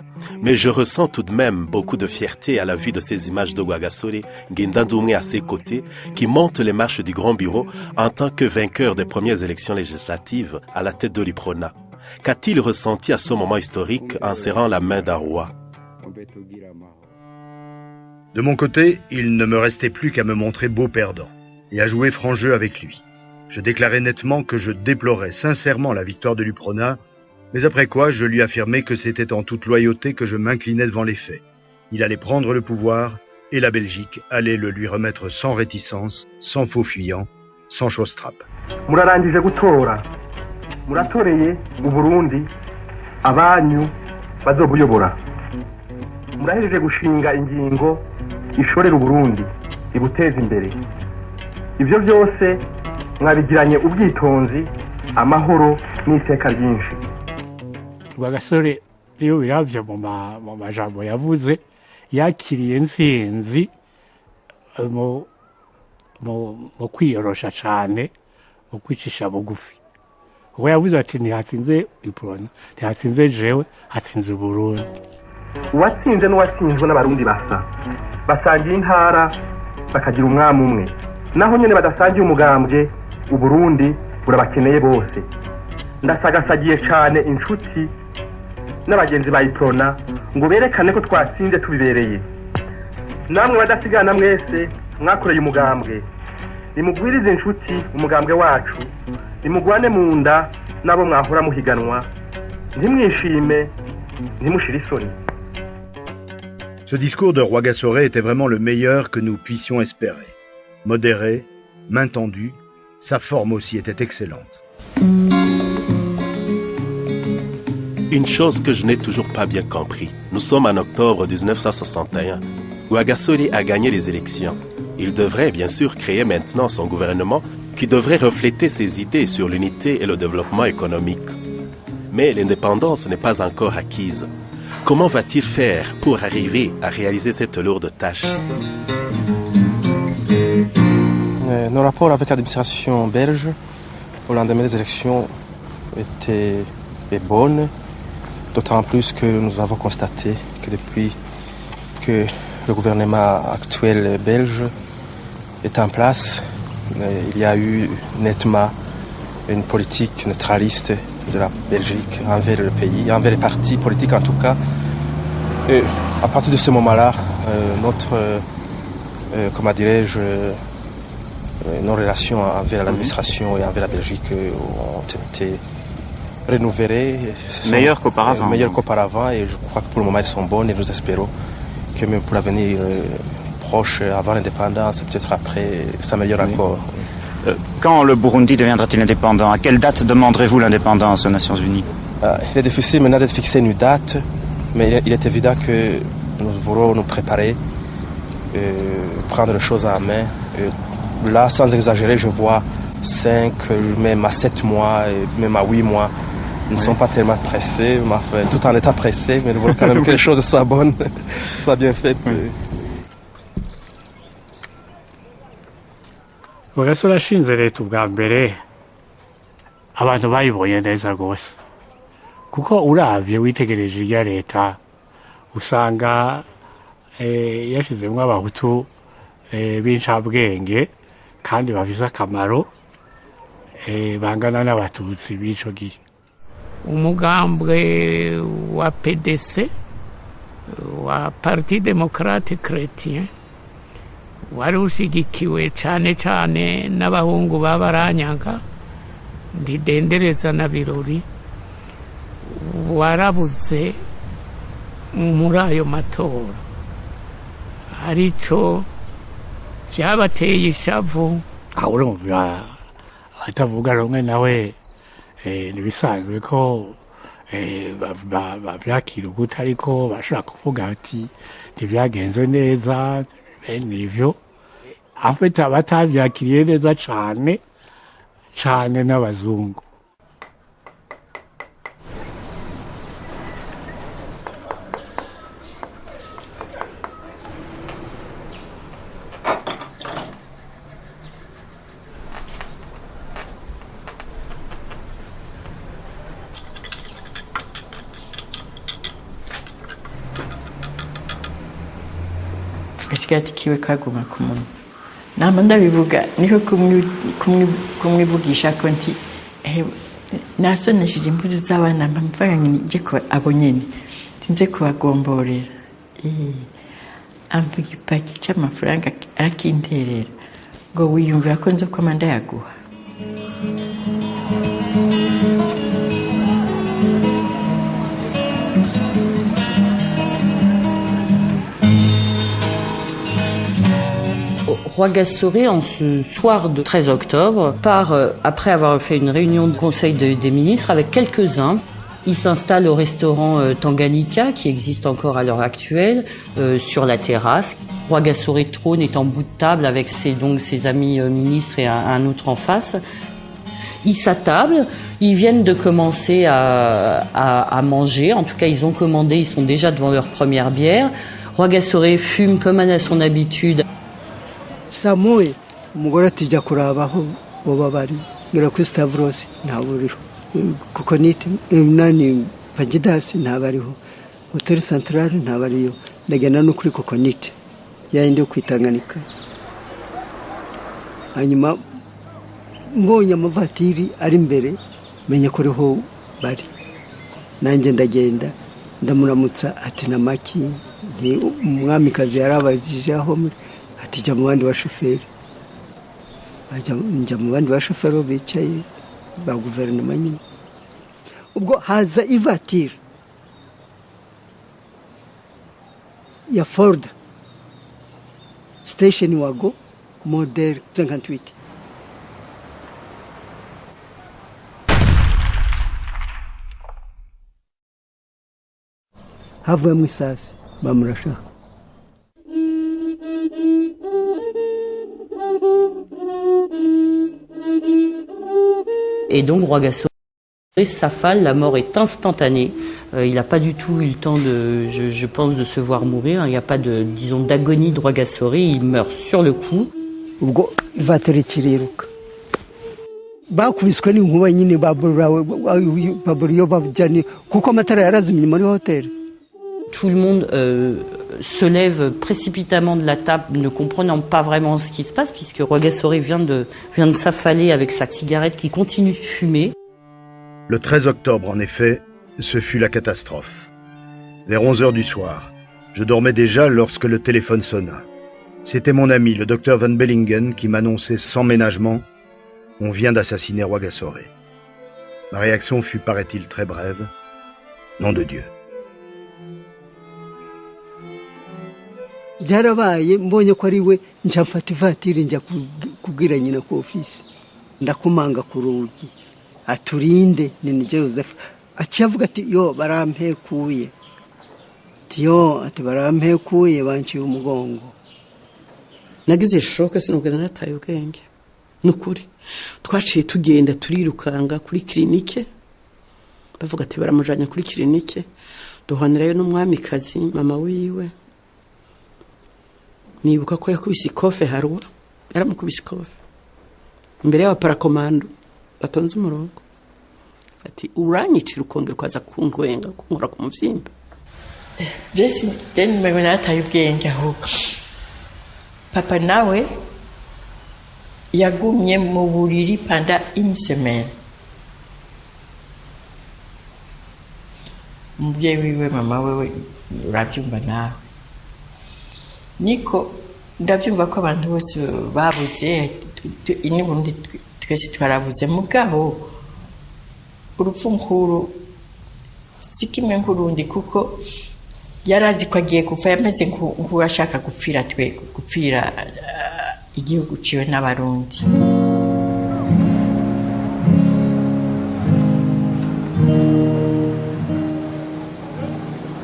Mais je ressens tout de même beaucoup de fierté à la vue de ces images de Rwagasore, Ngendanzumwe à ses côtés, qui monte les marches du Grand Bureau en tant que vainqueur des premières élections législatives à la tête de l'UPRONA. Qu'a-t-il ressenti à ce moment historique en serrant la main d'un roi? De mon côté, il ne me restait plus qu'à me montrer beau perdant et à jouer franc jeu avec lui. Je déclarais nettement que je déplorais sincèrement la victoire de l'UPRONA, mais après quoi je lui affirmais que c'était en toute loyauté que je m'inclinais devant les faits. Il allait prendre le pouvoir et la Belgique allait le lui remettre sans réticence, sans faux fuyant, sans chausse-trappe. Murarangije gutora, muratoreye mu Burundi abanyu bazobuyobora. Murahejeje gushinga ingingo ishorera Burundi ibuteza imbere. Ivyo byose mwabigiranye ubwitonzi, amahoro n'iteka ryinshi. Rwagasore iyo biravye mu majambo yavuze yakiriye intsinzi mu kwiyorosha cane, mu kwicisha bugufi. Ubwo yavuze ati ntihatsinze UPRONA, ntihatsinze jewe, hatsinze Burundi. Uwatsinze n'uwatsinzwe n'abarundi basangiye intara bakagira umwami umwe, naho nyene badasangiye umugambwe, Uburundi burabakeneye bose. Ndasagasagiye cane inshuti n'abagenzi ba UPRONA ngo berekane ko twatsinze tubibereye. Namwe badasigana mwese mwakoreye umugambwe, nimugwirize inshuti umugambwe wacu, nimugwane mu nda nabo mwahora muhiganwa, ntimwishime, ntimushire isoni. Ce discours de Rwagasore était vraiment le meilleur que nous puissions espérer. Modéré, main tendue, sa forme aussi était excellente. Une chose que je n'ai toujours pas bien compris. Nous sommes en octobre 1961. Rwagasore a gagné les élections. Il devrait bien sûr créer maintenant son gouvernement qui devrait refléter ses idées sur l'unité et le développement économique. Mais l'indépendance n'est pas encore acquise. Comment va-t-il faire pour arriver à réaliser cette lourde tâche? Nos rapports avec l'administration belge au lendemain des élections étaient bonnes, d'autant plus que nous avons constaté que depuis que le gouvernement actuel belge est en place, il y a eu nettement une politique neutraliste de la Belgique envers le pays, envers les partis politiques en tout cas. Et à partir de ce moment-là, nos relations envers l'administration et envers la Belgique ont été renouvelées. Meilleures qu'auparavant. Meilleures qu'auparavant, et je crois que pour le moment elles sont bonnes et nous espérons que même pour l'avenir proche, avant l'indépendance, peut-être après, s'améliore encore. Quand le Burundi deviendra-t-il indépendant? À quelle date demanderez-vous l'indépendance aux Nations Unies? Il est difficile maintenant de fixer une date, mais il est évident que nous voulons nous préparer, prendre les choses en main. Là, sans exagérer, je vois 5, même à 7 mois, même à 8 mois. Nous ne sommes pas tellement pressés, mais enfin, tout en étant pressés, mais nous voulons quand même que les choses soient bonnes, soient bien faites. Rwagasore ashinze leta ubwa mbere abantu bayibonye neza rwose, kuko uravye witegereje irya leta usanga yashizemwo abahutu b'incabwenge kandi bafise akamaro bangana n'abatutsi b'ico gihe. umugambwe wa PDC wa Parti Démocrate Chrétien wari ushigikiwe cyane cyane n'abahungu b'abaranyanga ndidendereza na birori warabuze muri ayo matora arico byabateye ishavu aho urumva atavuga rumwe nawe nibisanzwe ko bavyakira uguta ariko bashaka kuvuga ati ntibyagenze neza bene ivyo afite abatavyakiriye neza cane n'abazungu. gasigati kiwe kaguma ku munwa nama ndabivuga niko kumwivugisha ko nti nasonesheje impuzu z'abana mpamvaga nje ko abo nyene tinze kubagomborera amvuga ipaki c'amafaranga arakinterera ngo wiyumvira ko nzo komanda yaguha. Rwagasore, en ce soir de 13 octobre, part, après avoir fait une réunion de conseil des ministres avec quelques-uns, il s'installe au restaurant Tanganyika, qui existe encore à l'heure actuelle, sur la terrasse. Rwagasore trône est en bout de table avec ses amis ministres et un autre en face. Ils s'attablent, ils viennent de commencer à manger, en tout cas ils ont commandé, ils sont déjà devant leur première bière. Rwagasore fume comme à son habitude. Samoe umugore atijya kurabaho boba bari ngira ku Stavros ntaburiho kuko niti nani Pagidas ntabariho Hotel Central ntabariyo ndagena no kuri kuko niti yayinde kwitanganika hanyuma mbonye amavatiri ari imbere menye ko riho bari nanjye ndagenda ndamuramutsa ati namaki ni umwamikazi yarabajije aho atijya mu bandi bashoferi njya mu bandi bashoferi bicaye ba guverinoma nyine ubwo haza ivatiri ya Ford station wago model 58 havuye mu isasi bamurashaka. Et donc Rwagasore s'affale, la mort est instantanée. Il n'a pas du tout eu le temps je pense, de se voir mourir. Il n'y a pas disons, d'agonie de Rwagasore. Il meurt sur le coup. Ubwo ivatiri kiriruka bakubiswe n'inkuba nyine baburiyo bavujyane kuko amatara yarazimye muri hoteli. Tout le monde se lève précipitamment de la table, ne comprenant pas vraiment ce qui se passe, puisque Rwagasore vient de s'affaler avec sa cigarette qui continue de fumer. Le 13 octobre, en effet, ce fut la catastrophe. Vers 11h du soir, je dormais déjà lorsque le téléphone sonna. C'était mon ami, le docteur Van Bellingen, qui m'annonçait sans ménagement « On vient d'assassiner Rwagasore ». Ma réaction fut, paraît-il, très brève. Nom de Dieu. Byarabaye mbonye ko ari we njafata ivatiri njya kubwira nyina ku office ndakumanga ku rugi aturinde ni Joseph aciyavuga ati yo barampekuye ati barampekuye banciye umugongo. Nagize shoke sinubwira nataye ubwenge nukuri twaciye tugenda turirukanga kuri klinike bavuga ati baramujanye kuri klinike duhanirayo n'umwamikazi mama wiwe. Nibuka ko yakubise ikofe Harwa yaramukubise ikofe imbere y'abaparakomando batonze umurongo ati uranyicira ukongera kwaza kunkwenga kunkora ku muvyimba. Jesi then mbona ataye ubwenge ahubwo papa nawe yagumye mu buriri pendant une semaine umubyeyi wiwe mama wewe urabyumva nawe niko ndabyumva ko abantu bose babuze n'ubundi twese twarabuze mugabo urupfu nkuru si kimwe nk'urundi kuko yarazi ko agiye gupfa yameze nk'uwashaka gupfira igihugu ciwe n'abarundi.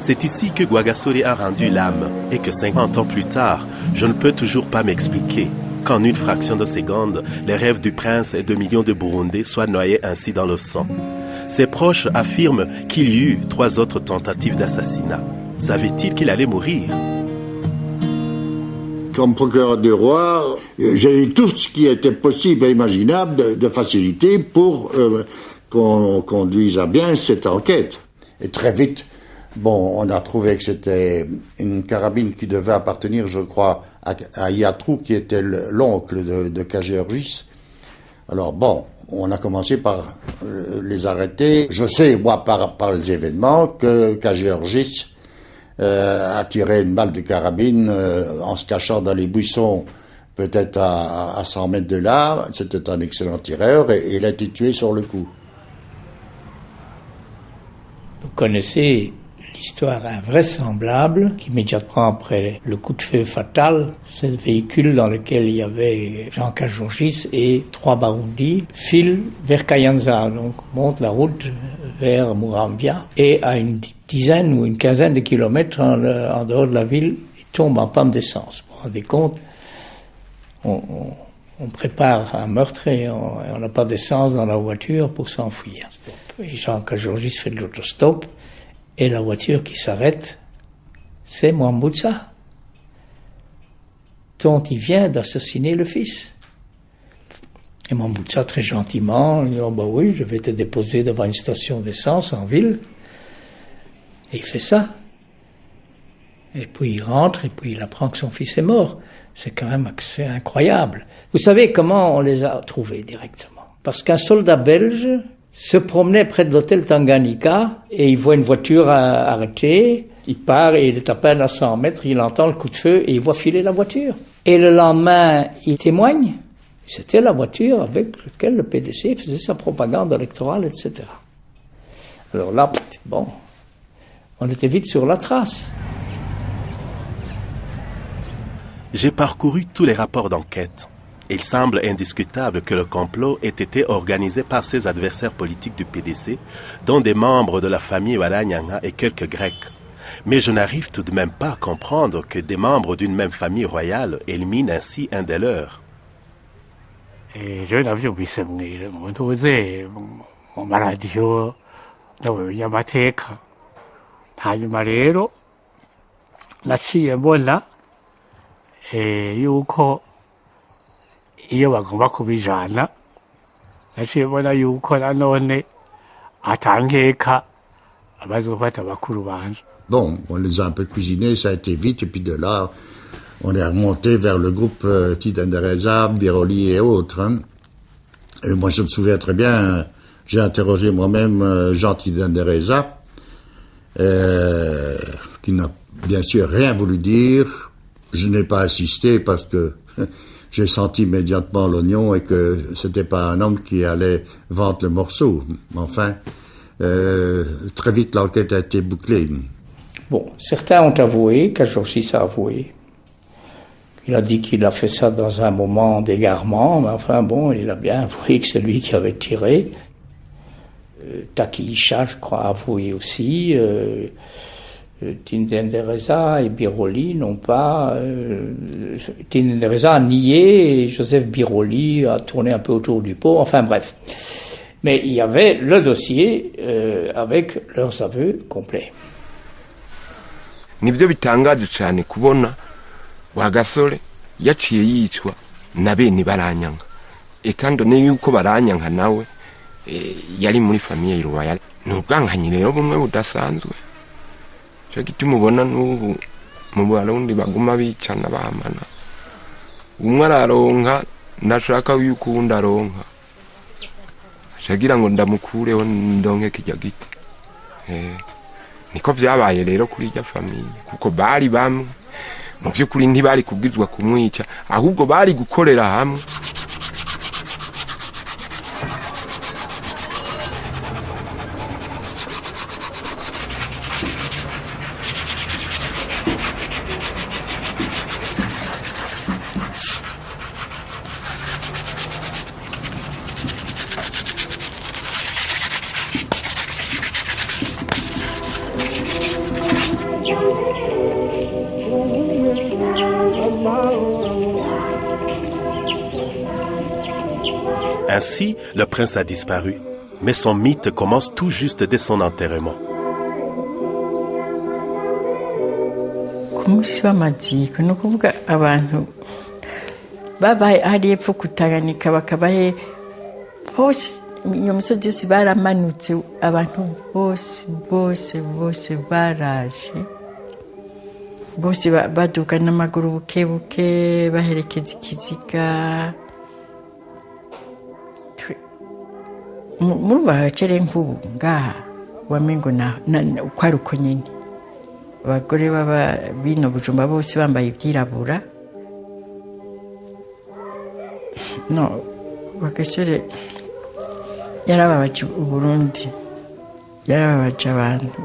C'est ici que Rwagasore a rendu l'âme et que 50 ans plus tard, je ne peux toujours pas m'expliquer qu'en une fraction de seconde, les rêves du prince et de millions de Burundais soient noyés ainsi dans le sang. Ses proches affirment qu'il y eut 3 autres tentatives d'assassinat. Savait-il qu'il allait mourir? Comme procureur du roi, j'ai eu tout ce qui était possible et imaginable de facilité pour qu'on conduise à bien cette enquête. Et très vite, on a trouvé que c'était une carabine qui devait appartenir, je crois, à Yatrou, qui était l'oncle de Kageorgis. Alors on a commencé par les arrêter. Je sais, moi, par les événements, que Kageorgis a tiré une balle de carabine en se cachant dans les buissons, peut-être à 100 mètres de là. C'était un excellent tireur et il a été tué sur le coup. Vous connaissez l'histoire invraisemblable qu'immédiatement après le coup de feu fatal, ce véhicule dans lequel il y avait Jean Kageorgis et 3 Barundi file vers Kayanza, donc monte la route vers Murambia et à une dizaine ou une quinzaine de kilomètres en dehors de la ville, il tombe en panne d'essence. Vous vous rendez compte, on prépare un meurtre et on n'a pas d'essence dans la voiture pour s'enfuir. Et Jean Kageorgis fait de l'autostop et la voiture qui s'arrête, c'est Mwambutsa, dont il vient d'assassiner le fils. Et Mwambutsa, très gentiment, il dit « Oh bah oui, je vais te déposer devant une station d'essence en ville. » Et il fait ça. Et puis il rentre, et puis il apprend que son fils est mort. C'est quand même incroyable. Vous savez comment on les a trouvés directement? Parce qu'un soldat belge se promenait près de l'hôtel Tanganyika et il voit une voiture arrêtée. Il part et il est à peine à 100 mètres, il entend le coup de feu et il voit filer la voiture. Et le lendemain, il témoigne. C'était la voiture avec laquelle le PDC faisait sa propagande électorale, etc. Alors là, on était vite sur la trace. J'ai parcouru tous les rapports d'enquête. Il semble indiscutable que le complot ait été organisé par ses adversaires politiques du PDC, dont des membres de la famille Walanyanga et quelques Grecs. Mais je n'arrive tout de même pas à comprendre que des membres d'une même famille royale éliminent ainsi un des leurs. Je navyumvise ntuze mu maradiyo y'amateka hanyuma rero naciye mbona yuko iyo bagomba kubijana naciye mbona yuko nanone atankeka abazofata bakuru banje. On les a un peu cuisinés, ça a été vite, et puis de là, on est remonté vers le groupe Tidendereza, Biroli et autres. Hein. Et moi, je me souviens très bien, j'ai interrogé moi-même Jean Tidendereza, qui n'a bien sûr rien voulu dire. Je n'ai pas assisté parce que j'ai senti immédiatement l'oignon et que c'était pas un homme qui allait vendre le morceau. Enfin, très vite, l'enquête a été bouclée. Bon, certains ont avoué, Kageorgis a avoué. Il a dit qu'il a fait ça dans un moment d'égarement, mais enfin il a bien avoué que c'est lui qui avait tiré. Takiisha, je crois, a avoué aussi. Tidendereza et Biroli n'ont pas... Tidendereza a nié, et Joseph Biroli a tourné un peu autour du pot, enfin bref. Mais il y avait le dossier avec leurs aveux complets. Nibyo bitangaje cyane kubona Rwagasore yaciye yicwa na bene Baranyanga. Kandi ne yuko Baranyanga nawe yari muri famille royal. N'ubwankanye rero bumwe budasanzwe. Cyo gituma ubona n'ubu mu Barundi baguma bicana bamana. Umwe araronka nashaka yuko undi aronka. Shagira ngo ndamukureho ndonke kijya giti. niko vyabaye rero kuri irya famiye kuko bari bamwe mu by'ukuri ntibari kubwizwa kumwica ahubwo bari gukorera hamwe. Ainsi, le prince a disparu, mais son mythe commence tout juste dès son enterrement. Ku munsi w'amaziko ni ukuvuga abantu babaye hariya epfo kutaganika bakabaye bose iyo misozi yose baramanutse abantu bose baraje bose baduga n'amaguru buke buke baherekeza ikiziga muri bahacere nk'ubu ngaha wamengo uko ari uko nyine abagore baba bino Bujumba bose bambaye ibyirabura no Rwagasore yarababaje Uburundi yarababaje abantu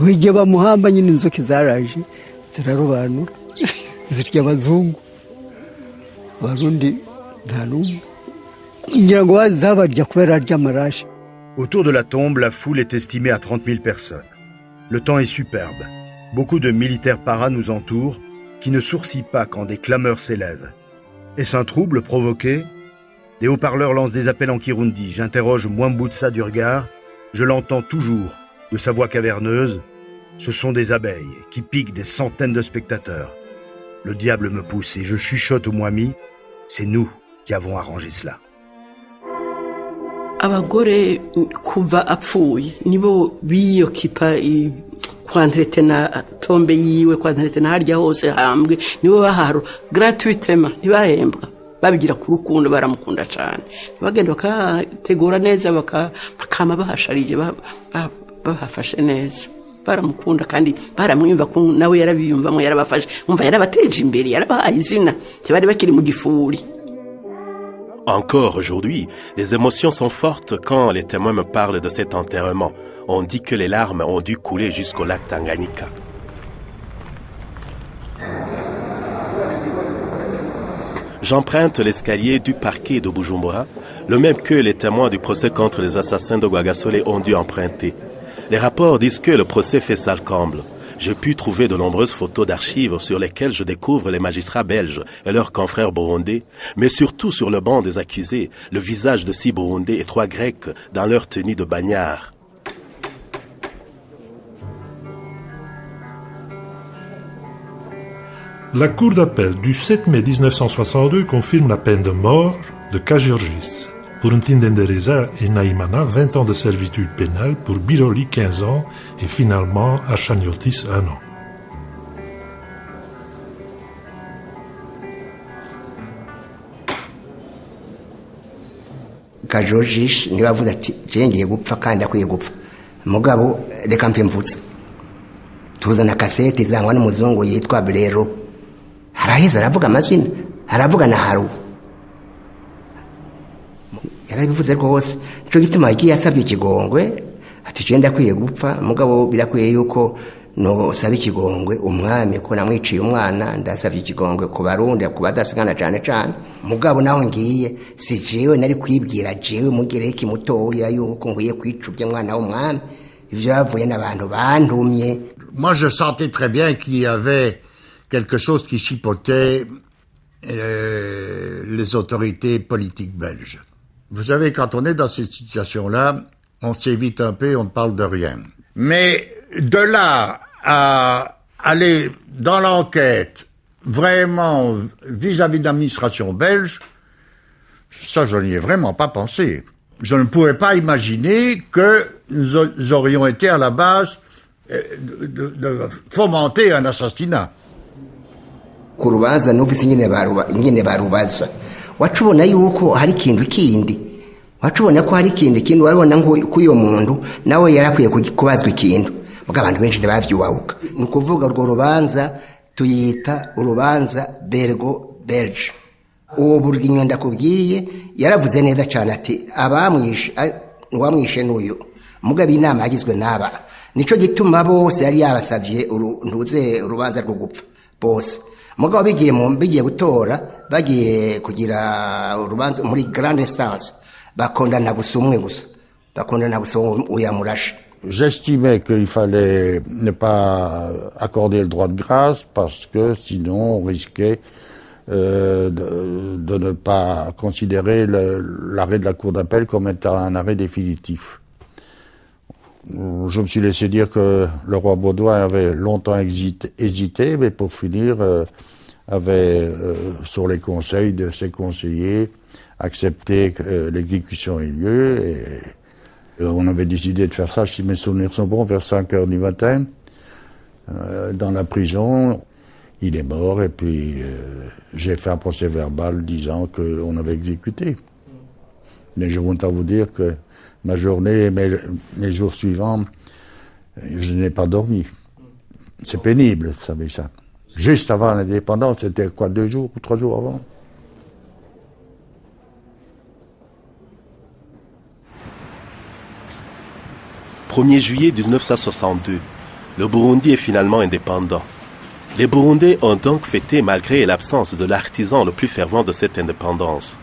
igihe bamuhamba nyine inzoka zaraje zirarobanura zirya abazungu Barundi nta n'umwe ngira ngo zabarya kubera arya amarashi. Autour de la tombe, la foule est estimée à 30 000 personnes. Le temps est superbe. Beaucoup de militaires paras nous entourent, qui ne sourcillent pas quand des clameurs s'élèvent. Est-ce un trouble provoqué? Des haut-parleurs lancent des appels en Kirundi. J'interroge Mwambutsa du regard. Je l'entends toujours, de sa voix caverneuse. Ce sont des abeilles qui piquent des centaines de spectateurs. Le diable me pousse et je chuchote au Mwami. C'est nous qui avons arrangé cela. Abagore kuva apfuye nibo biyokipa kwandretena tombe yiwe kwandretena harya hose hambwe nibo baharo gratuitement ntibahembwa babigira ku rukundo baramukunda cyane bagenda bakategura neza bakama bahasharije bahafashe neza baramukunda kandi baramwimva ko nawe yarabiyumvamo yarabafashe umva yarabateje imbere yarabahaye izina tibari bakiri mu gifuri. Encore aujourd'hui, les émotions sont fortes quand les témoins me parlent de cet enterrement. On dit que les larmes ont dû couler jusqu'au lac Tanganyika. J'emprunte l'escalier du parquet de Bujumbura, le même que les témoins du procès contre les assassins de Rwagasore ont dû emprunter. Les rapports disent que le procès fait salle comble. J'ai pu trouver de nombreuses photos d'archives sur lesquelles je découvre les magistrats belges et leurs confrères burundais, mais surtout sur le banc des accusés, le visage de 6 Burundais et 3 Grecs dans leur tenue de bagnard. La Cour d'appel du 7 mai 1962 confirme la peine de mort de Kajorgis pour Ntindendereza et Naïmana, 20 ans de servitude pénale, pour Biroli, 15 ans, et finalement Achaniotis, 1 an. Kajorgis niwe avuga ati ngiye gupfa kandi akwiye gupfa mugabo reka mpe mvutse tuzana kasete zangwa n'umuzungu yitwa Brero haraheza aravuga amazina aravuga na haru yarabivuze rwose cyo gituma yagiye asabye ikigongwe ati cyenda akwiye gupfa mugabo birakwiye yuko no sabe ikigongwe umwami ko namwiciye umwana ndasabye ikigongwe ku Barundi ku badasigana cyane cyane mugabo naho ngiye si jewe nari kwibwira jewe mugereki mutoya yuko nguye kwicubye mwana w'umwami ivyo yavuye n'abantu bantumye. Moi je sentais très bien qu'il y avait quelque chose qui chipotait les autorités politiques belges. Vous savez, quand on est dans cette situation-là, on s'évite un peu, on ne parle de rien. Mais de là à aller dans l'enquête vraiment vis-à-vis de l'administration belge, ça je n'y ai vraiment pas pensé. Je ne pouvais pas imaginer que nous aurions été à la base de fomenter un assassinat. Ku rubanza numvise ingene barubaza wacubona yuko hari ikintu kindi wacubona ko hari ikindi warabona ngo kuyo muntu nawe yarakwiye kubazwa ikintu muga abantu benshi bavyuwauka ni ukuvuga urwo rubanza tuyita urubanza Bergo Belge uwo buryo nyenda kubwiye yaravuze neza cyane ati abamwishe wamwishe n'uyu muga binama yagizwe naba nico gituma bose yari yabasavye ntuze urubanza rwo gupfa bose muga bigiye gutora bagiye kugira urubanza muri grande instance bakondana gusumwe gusa bakondana gusumwe uyamurashe. J'estimais qu'il fallait ne pas accorder le droit de grâce parce que sinon on risquait de ne pas considérer l'arrêt de la Cour d'appel comme étant un arrêt définitif. Je me suis laissé dire que le roi Baudouin avait longtemps hésité, mais pour finir avait, sur les conseils de ses conseillers, accepté que l'exécution ait lieu. Et on avait décidé de faire ça, si mes souvenirs sont bons, vers 5h du matin, dans la prison. Il est mort et puis j'ai fait un procès verbal disant qu'on avait exécuté. Mais je voudrais vous dire que ma journée et mes jours suivants, je n'ai pas dormi. C'est pénible, vous savez ça. Juste avant l'indépendance, c'était quoi, 2 jours ou 3 jours avant? « 1er juillet 1962, le Burundi est finalement indépendant. Les Burundais ont donc fêté malgré l'absence de l'artisan le plus fervent de cette indépendance.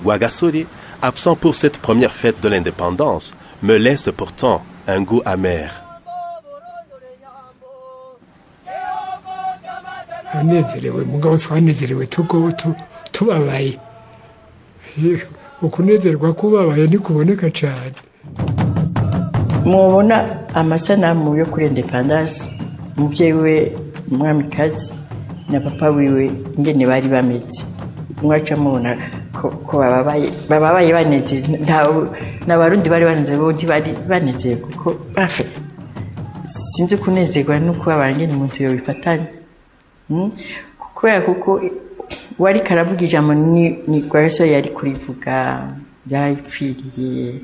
Rwagasore, absent pour cette première fête de l'indépendance, me laisse pourtant un goût amer. Anezerewe mugabo twanezerewe tubabaye ukunezerwa kubabaye nikuboneka cyane. Mubona amasanamu yo kuri independence umubyeyi we umwamikazi na papa wiwe ingene bari bameze mwaca mubona ko bababaye baneze n'abarundi bari baneze bodi bari baneze kuko sinzi kunezerwa nuko abangene umuntu yo bifatanye kuko wari karavuga ijambo ni Rwagasore yari kurivuga yarayipfiriye.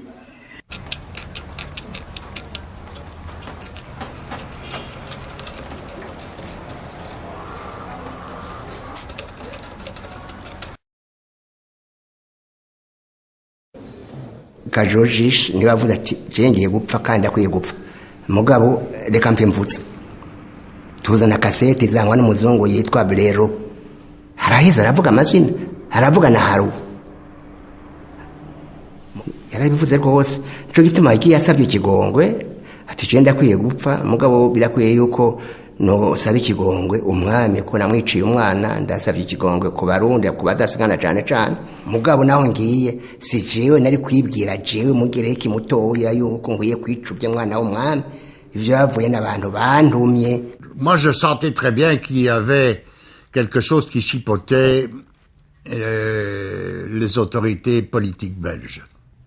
Kajojishe niba avuga ati ngiye gupfa kandi akwiye gupfa mugabo reka mpe mvutse tuzana kasete zangwa n'umuzungu yitwa Brero haraheza aravuga amazina aravuga na haru yarabivuze rwose cyo gituma iki yasabye ikigongwe ati cyenda akwiye gupfa mugabo birakwiye yuko no sabe ikigongwe umwami ko namwiciye umwana ndasabye ikigongwe ku barundi ku badasigana cyane cyane mugabo naho ngiye si jewe nari kwibwira jewe mugereki mutoya yuko nguye kwicubye mwana w'umwami ivyo yavuye n'abantu bantumye. Moi je sentais très bien qu'il y avait quelque chose qui chipotait les autorités politiques belges.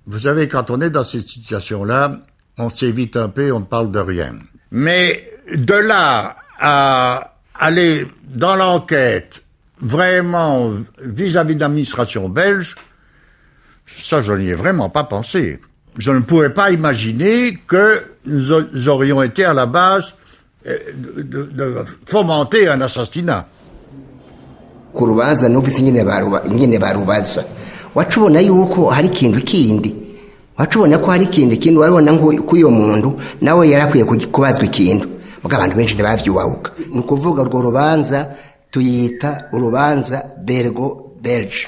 Vous savez, quand on est dans cette situation-là, on s'évite un peu, on ne parle de rien. Mais de là à aller dans l'enquête vraiment vis-à-vis de l'administration belge, ça je n'y ai vraiment pas pensé. Je ne pouvais pas imaginer que nous aurions été à la base de fomenter un assassinat. Ku rubanza n'ufise ingene barubaza wacubona yuko hari ikintu kindi wacubona ko hari ikindi warabona ngo kuyo muntu nawe yarakwiye kubazwa ikintu muga abantu benshi bavyuwauka ni ukuvuga urwo rubanza tuyita urubanza Bergo Belge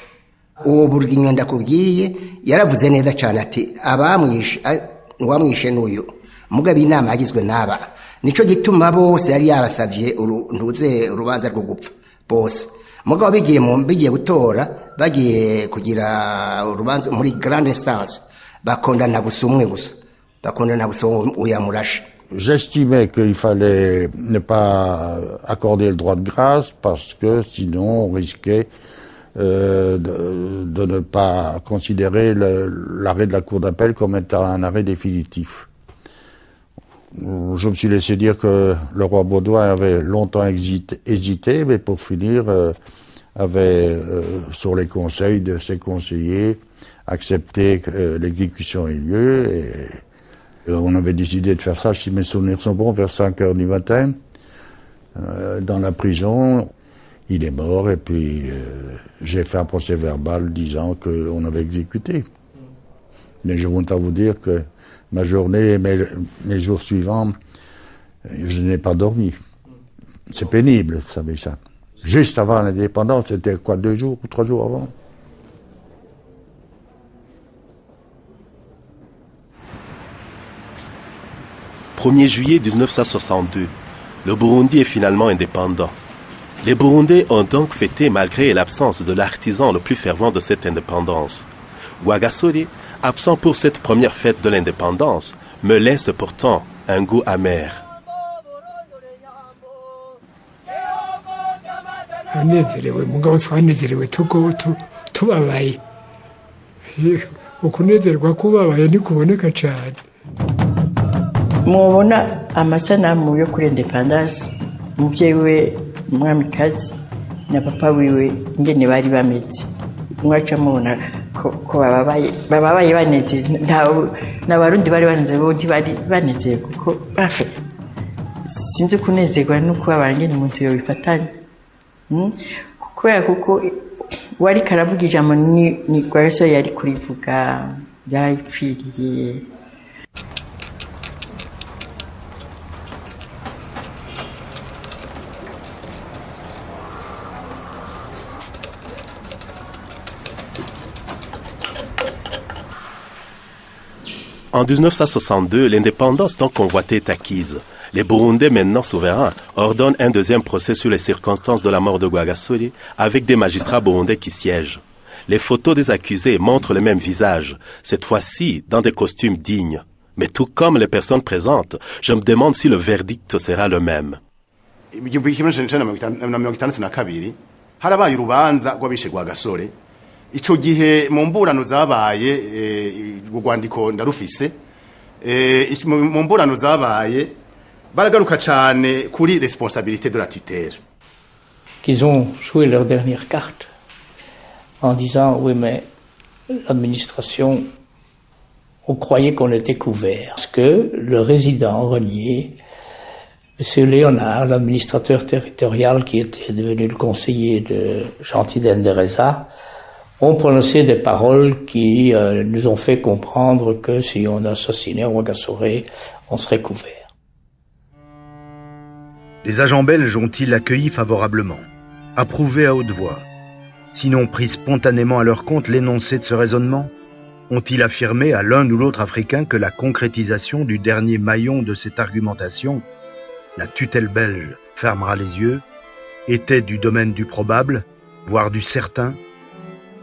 uwo buryo nyenda kubwiye yaravuze neza cyane ati abamwishe wamwishe n'uyu muga binama yagizwe naba nico gituma bose yari yabasavye ntuze urubanza rwo gupfa bose mugabo bigiye gutora bagiye kugira urubanza muri grande instance bakondana gusumwe gusa bakondana gusumwe uyamurashe. J'estimais qu'il fallait ne pas accorder le droit de grâce parce que sinon on risquait de ne pas considérer l'arrêt de la Cour d'appel comme étant un arrêt définitif. Je me suis laissé dire que le roi Baudouin avait longtemps hésité, mais pour finir avait, sur les conseils de ses conseillers, accepté que l'exécution ait lieu. Et on avait décidé de faire ça, si mes souvenirs sont bons, vers 5 heures du matin, dans la prison. Il est mort et puis j'ai fait un procès verbal disant qu'on avait exécuté. Mais je voudrais vous dire que ma journée et mes jours suivants, je n'ai pas dormi. C'est pénible, vous savez ça. Juste avant l'indépendance, c'était quoi, 2 jours ou 3 jours avant? « 1er juillet 1962, le Burundi est finalement indépendant. Les Burundais ont donc fêté malgré l'absence de l'artisan le plus fervent de cette indépendance. Rwagasore, absent pour cette première fête de l'indépendance, me laisse pourtant un goût amer. Anezerewe mugabo twanezerewe tubabaye ukunezerwa kubabaye nikuboneka cyane. Mubona amasanamu yo kuri independence umubyeyi we umwamikazi na papa wiwe ngene bari bameze mwaca mubona ko bababaye baneze n'abarundi bari baneze bo ntibari baneze kuko sinzi kunezerwa no kubabara ngene umuntu yobifatanya kubera kuko wari karavuga ijambo ni Rwagasore yari kurivuga yarayipfiriye. En 1962, l'indépendance tant convoitée est acquise. Les Burundais, maintenant souverains, ordonnent un deuxième procès sur les circonstances de la mort de Rwagasore avec des magistrats burundais qui siègent. Les photos des accusés montrent le même visage, cette fois-ci dans des costumes dignes. Mais tout comme les personnes présentes, je me demande si le verdict sera le même. Ico gihe mu mburano zabaye urwandiko ndarufise mu mburano zabaye baragaruka cyane kuri responsabilité de la tutelle. Qu'ils ont joué leur dernière carte en disant oui mais l'administration on croyait qu'on était couvert parce que le résident renié M. Léonard, l'administrateur territorial qui était devenu le conseiller de Gentil d'Endereza, ont prononcé des paroles qui nous ont fait comprendre que si on assassinait Rwagasore, on serait couvert. Les agents belges ont-ils accueilli favorablement, approuvé à haute voix, sinon pris spontanément à leur compte l'énoncé de ce raisonnement? Ont-ils affirmé à l'un ou l'autre Africain que la concrétisation du dernier maillon de cette argumentation, la tutelle belge fermera les yeux, était du domaine du probable, voire du certain?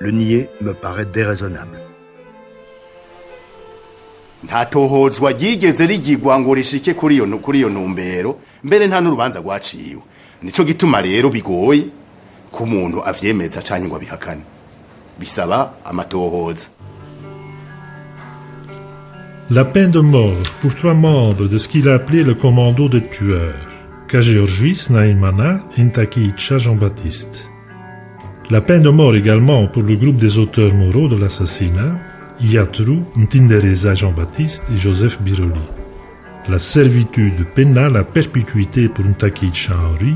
Le nier me paraît déraisonnable. Nta tohozwa ryigeze rigirwa ngo rishike kuri iyo ntumbero mbere nta n'urubanza rwaciwe. Nico gituma rero bigoye ku muntu avyemeza canke ngo abihakane. Bisaba amatohoza. La peine de mort pour 3 membres de ce qu'il a appelé le commando des tueurs, Kageorgis Naimana et Ntakicha Jean-Baptiste. La peine de mort également pour le groupe des auteurs moraux de l'assassinat, Iatru, Ntindereza Jean-Baptiste et Joseph Biroli. La servitude pénale à perpétuité pour Ntakicha Henri,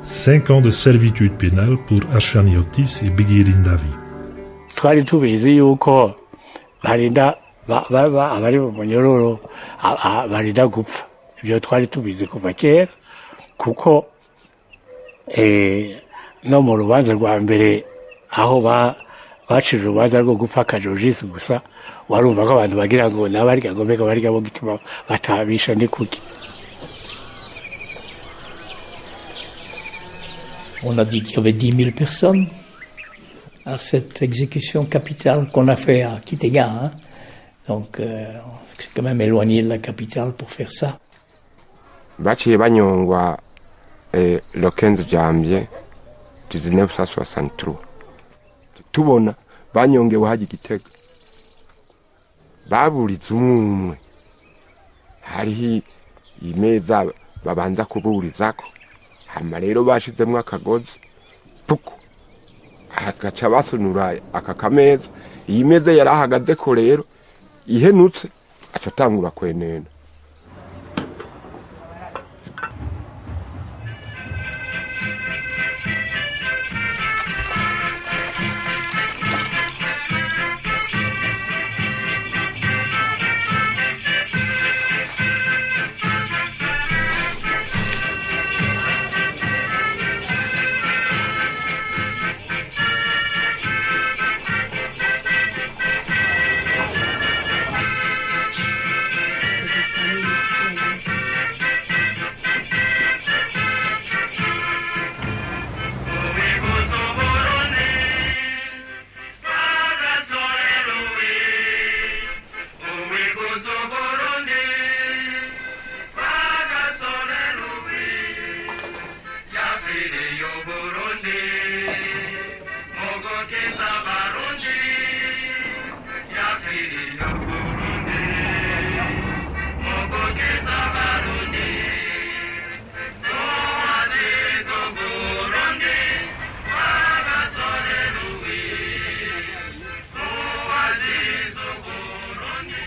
5 ans de servitude pénale pour Archaniotis et Bigirin Davi. Twari tubizi yuko barinda abari mu munyororo barinda gupfa. Ibyo twari tubizi kuva kera kuko no mu rubanza rwa mbere aho bacira urubanza rwo gupfa Kageorgis gusa warumva ko abantu bagira ngo nabarya ngo mbega barya bo gituma batabisha ni kuki. On a dit qu'il y avait 10 000 personnes à cette exécution capitale qu'on a fait à Kitega. Hein. Donc, c'est quand même éloigné de la capitale pour faire ça. Baciye banyongwa le 15 janvier 1963. Tubona banyongewe haji Gitega. Baburiza umwe. Hariho imeza babanza kuburizako. Hama rero bashizemwo akagozi. Puku gaca basunura aka kameza iyi meza yari ahagaze ko rero ihenutse aca atangura kwenena.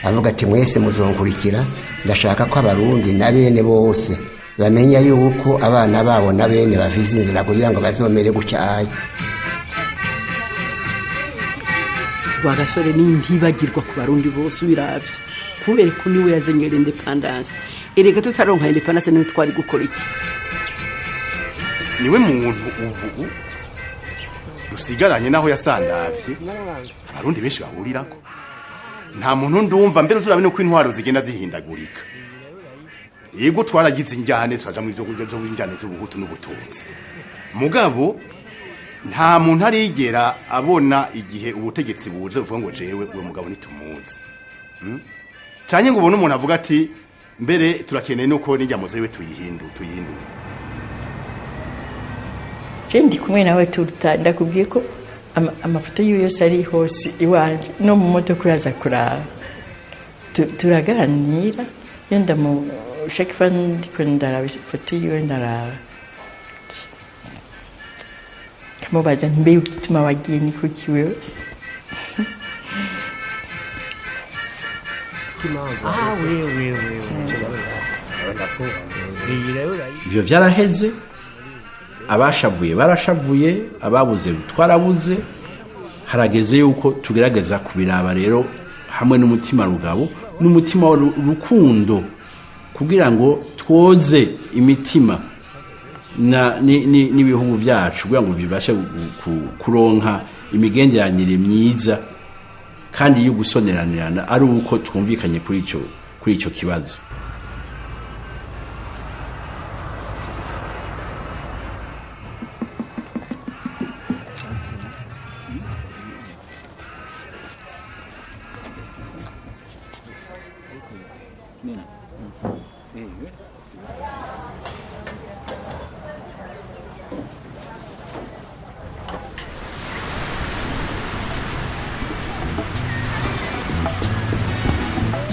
avuga ati mwese muzonkurikira ndashaka ko abarundi na bene bose bamenya yuko abana babo na bene bafise inzira kugira ngo bazomere gutyaye. Rwagasore ni ntibagirwa ku barundi bose ubiravye kubera ko niwe yazanye independence. Erega tutaronka independence ni twari gukora iki? Niwe muntu ubu rusigaranye naho yasandavye abarundi benshi bahurirako. Nta muntu ndumva mbere uzurabe no kwintwaro zigenda zihindagurika. Yego twaragize injyane twaja mu izo kurya zo injyane z'ubuhutu n'ubututsi. Mugabo nta muntu arigera abona igihe ubutegetsi buje uvuga ngo jewe uwo mugabo nitumuzi. Cyanye ngo ubone umuntu avuga ati mbere turakeneye nuko n'injyamo zewe tuyihindura. Ndi kumwe nawe ndakubwiye ko amafoto yiwe yose ari hose iwanje no mu modoka uraza kuraba turaganira yenda mu chaque fois ndiko ndaraba ifoto yiwe ndaraba kamubaza mbe ukituma wagiye ni kuki wewe ivyo vyaraheze. Abashavuye barashavuye, ababuze twarabuze. Harageze yuko tugerageza kubiraba rero hamwe n'umutima rugabo n'umutima w'urukundo kugira ngo twoze imitima n'ibihugu byacu kugira ngo bibashe kuronka imigenderanire myiza kandi yo gusoneranirana ari uko twumvikanye kuri ico kibazo.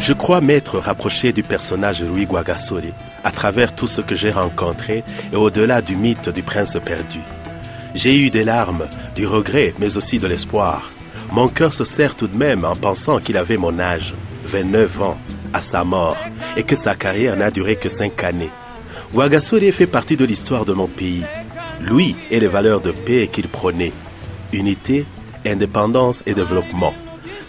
Je crois m'être rapproché du personnage Louis Rwagasore à travers tout ce que j'ai rencontré et au-delà du mythe du prince perdu. J'ai eu des larmes, du regret, mais aussi de l'espoir. Mon cœur se serre tout de même en pensant qu'il avait mon âge, 29 ans, à sa mort, et que sa carrière n'a duré que 5 années. Rwagasore fait partie de l'histoire de mon pays. Lui et les valeurs de paix qu'il prônait. Unité, indépendance et développement.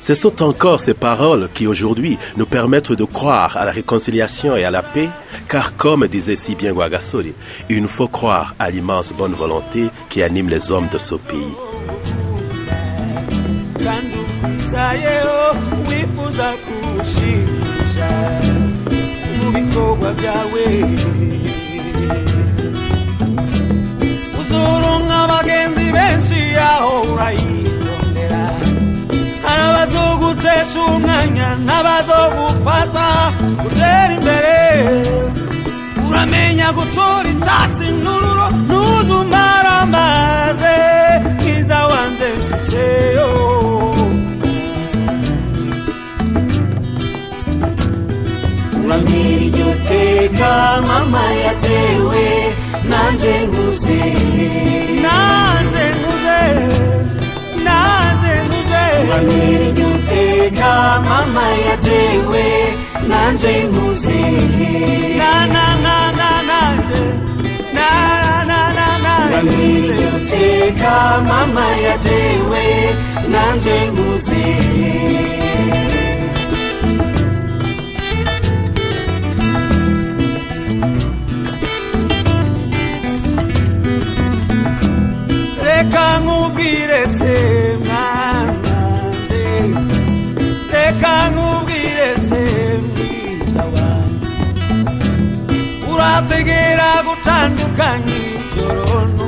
Ce sont encore ces paroles qui aujourd'hui nous permettent de croire à la réconciliation et à la paix, car comme disait si bien Rwagasore, il nous faut croire à l'immense bonne volonté qui anime les hommes de ce pays. Abazogutesha umwanya n'abazogufata gutera imbere uramenya gutora itatsi n'ururo ntuzumara amaze kiza wanze mfiseyo uramira iryo teka mama yatewe nanje nguze uramira iryo teka mama yatewe nanje nkuze na na na na nanje na na na na uramira iryo teka mama yatewe nanje nkuze reka nkubwire se mwana reka nkubwire se mwiza wanjye urategera gutandukanya ijoro